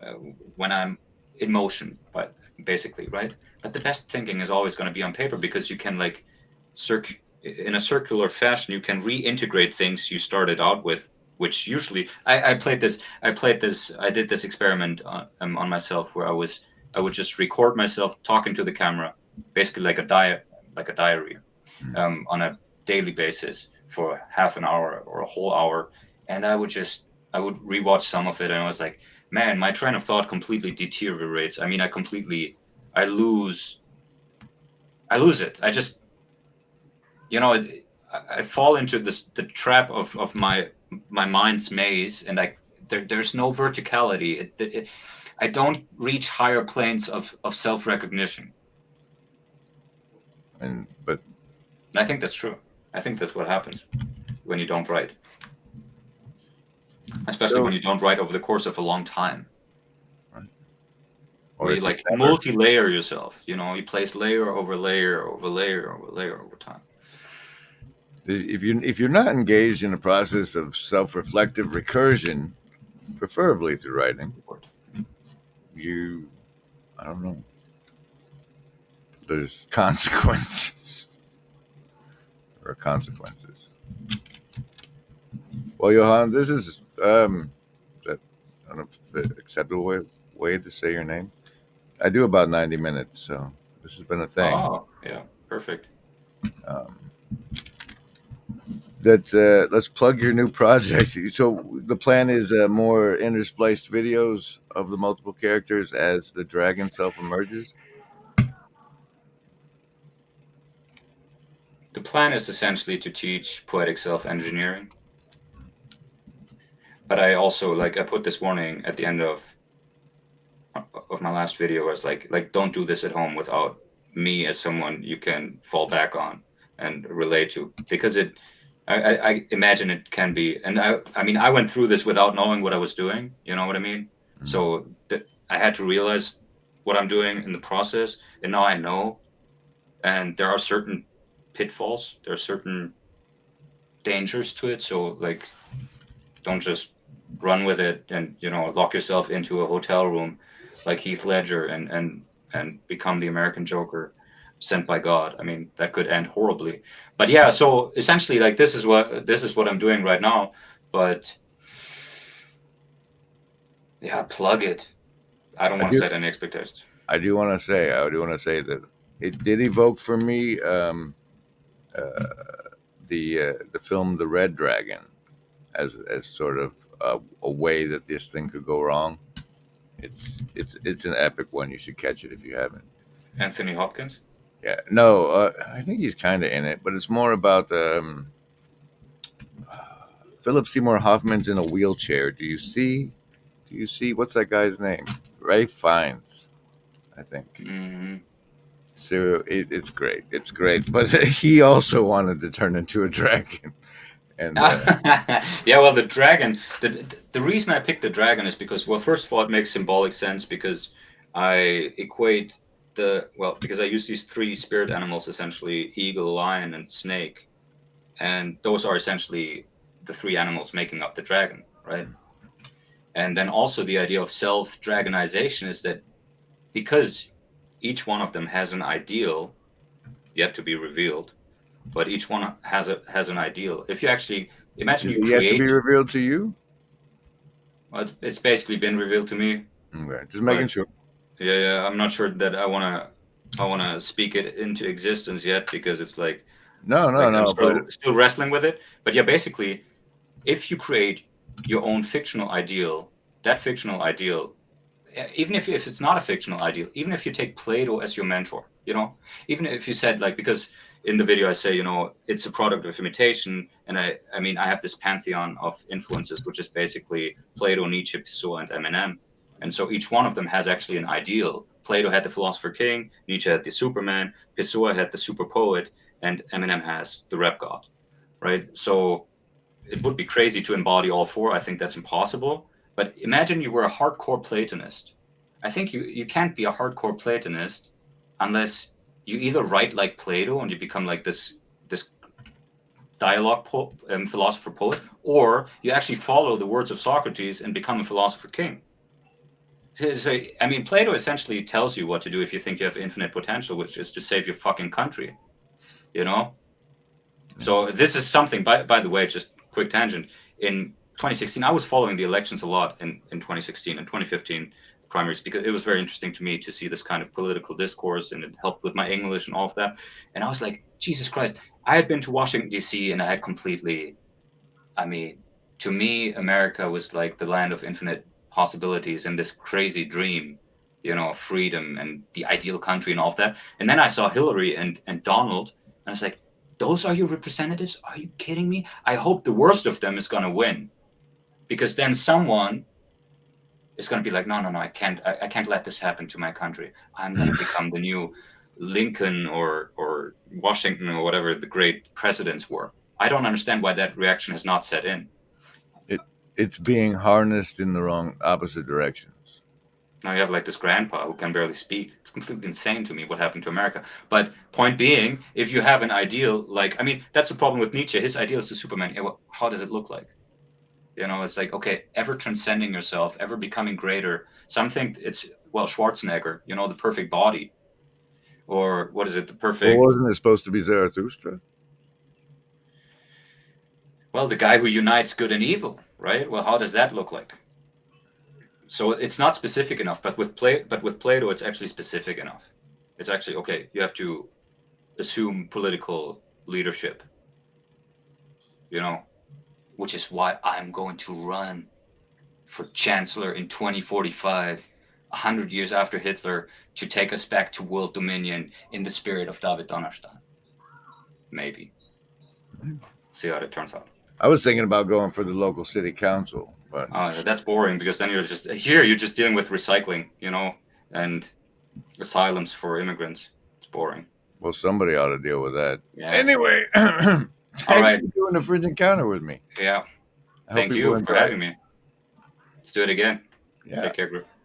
Uh, when I'm in motion, but basically, right? But the best thinking is always going to be on paper because you can in a circular fashion. You can reintegrate things you started out with, which usually I did this experiment on myself where I would just record myself talking to the camera, basically like a diary, on a daily basis for half an hour or a whole hour, and I would rewatch some of it, and I was like, man, my train of thought completely deteriorates. I mean, I lose I lose it. I just I fall into the trap of my mind's maze, and there's no verticality. I don't reach higher planes of self recognition. But And I think that's true. I think that's what happens when you don't write, especially so, when you don't write over the course of a long time, or where you if you like never, multi-layer yourself. You place layer over layer over layer over layer over time. if you're not engaged in a process of self-reflective recursion, preferably through writing, you, I don't know. There's consequences or consequences. Well, Johan, this is that, I don't know if it's acceptable way to say your name. I do about 90 minutes, so this has been a thing. Oh, yeah, perfect. Um, that let's plug your new projects. So the plan is more interspliced videos of the multiple characters as the dragon self emerges. The plan is essentially to teach poetic self-engineering, but I also I put this warning at the end of my last video was like don't do this at home without me as someone you can fall back on and relate to, because I imagine it can be, and I mean I went through this without knowing what I was doing, you know what I mean? So I had to realize what I'm doing in the process, and now I know, and there are certain pitfalls, there are certain dangers to it, so like don't just run with it and lock yourself into a hotel room like Heath Ledger and become the American Joker sent by God. I mean, that could end horribly. But yeah, so essentially like this is what I'm doing right now, but yeah, plug it. I don't want to set any expectations. I do want to say that it did evoke for me the film The Red Dragon as sort of a way that this thing could go wrong. It's an epic one. You should catch it if you haven't. Anthony Hopkins? Yeah, no, I think he's kind of in it, but it's more about Philip Seymour Hoffman's in a wheelchair. Do you see? What's that guy's name? Ray Fiennes, I think. Mm-hmm. So it's great. It's great, but he also wanted to turn into a dragon. And yeah, well, the dragon. The reason I picked the dragon is because, well, first of all, it makes symbolic sense because I equate because I use these three spirit animals, essentially eagle, lion, and snake, and those are essentially the three animals making up the dragon, right? And then also the idea of self-dragonization is that because each one of them has an ideal yet to be revealed, but each one has an ideal. If you actually imagine Is you it yet to be create, revealed to you? well, it's basically been revealed to me, Okay, just making but sure. yeah, I'm not sure that I wanna speak it into existence yet because it's like No, no, I'm no. But still wrestling with it. But yeah, basically, if you create your own fictional ideal, that fictional ideal, even if it's not a fictional ideal, even if you take Plato as your mentor, even if you said, like, because in the video I say, it's a product of imitation, and I mean I have this pantheon of influences, which is basically Plato, Nietzsche, Pessoa, and Eminem, and so each one of them has actually an ideal. Plato had the philosopher king, Nietzsche had the Superman, Pessoa had the super poet, and Eminem has the rap god, right? So it would be crazy to embody all four. I think that's impossible. But imagine you were a hardcore Platonist. I think you can't be a hardcore Platonist unless you either write like Plato and you become like this dialogue philosopher poet, or you actually follow the words of Socrates and become a philosopher king. So, I mean, Plato essentially tells you what to do if you think you have infinite potential, which is to save your fucking country. You know, So this is something, by the way, just quick tangent. In 2016, I was following the elections a lot in 2016 and 2015 primaries because it was very interesting to me to see this kind of political discourse, and it helped with my English and all of that. And I was like, Jesus Christ, I had been to Washington, D.C., and I had completely, I mean, to me, America was like the land of infinite possibilities and this crazy dream, of freedom and the ideal country and all of that. And then I saw Hillary and Donald, and I was like, those are your representatives? Are you kidding me? I hope the worst of them is going to win, because then someone is going to be like, no, no, no, I can't let this happen to my country. I'm going to become the new Lincoln or Washington or whatever the great presidents were. I don't understand why that reaction has not set in. it's being harnessed in the wrong opposite directions. Now you have like this grandpa who can barely speak. It's completely insane to me what happened to America. But point being, if you have an ideal, like, I mean, that's the problem with Nietzsche. His ideal is the Superman. Yeah, well, how does it look like? It's like, okay, ever transcending yourself, ever becoming greater. Some think it's, well, Schwarzenegger, the perfect body. Or what is it? The Well, perfect, wasn't it supposed to be Zarathustra? well, the guy who unites good and evil, right? Well, how does that look like? So it's not specific enough, but with Plato, it's actually specific enough. It's actually, okay, you have to assume political leadership, which is why I'm going to run for chancellor in 2045, 100 years after Hitler, to take us back to world dominion in the spirit of David Donnerstein. Maybe. See how it turns out. I was thinking about going for the local city council, but That's boring, because then you're just dealing with recycling, and asylums for immigrants. It's boring. well, somebody ought to deal with that. Yeah. Anyway, All thanks right. for doing the Fringe Encounter with me. Yeah. I hope Thank people you for enjoy having it. me. Let's do it again. Yeah. Take care, group.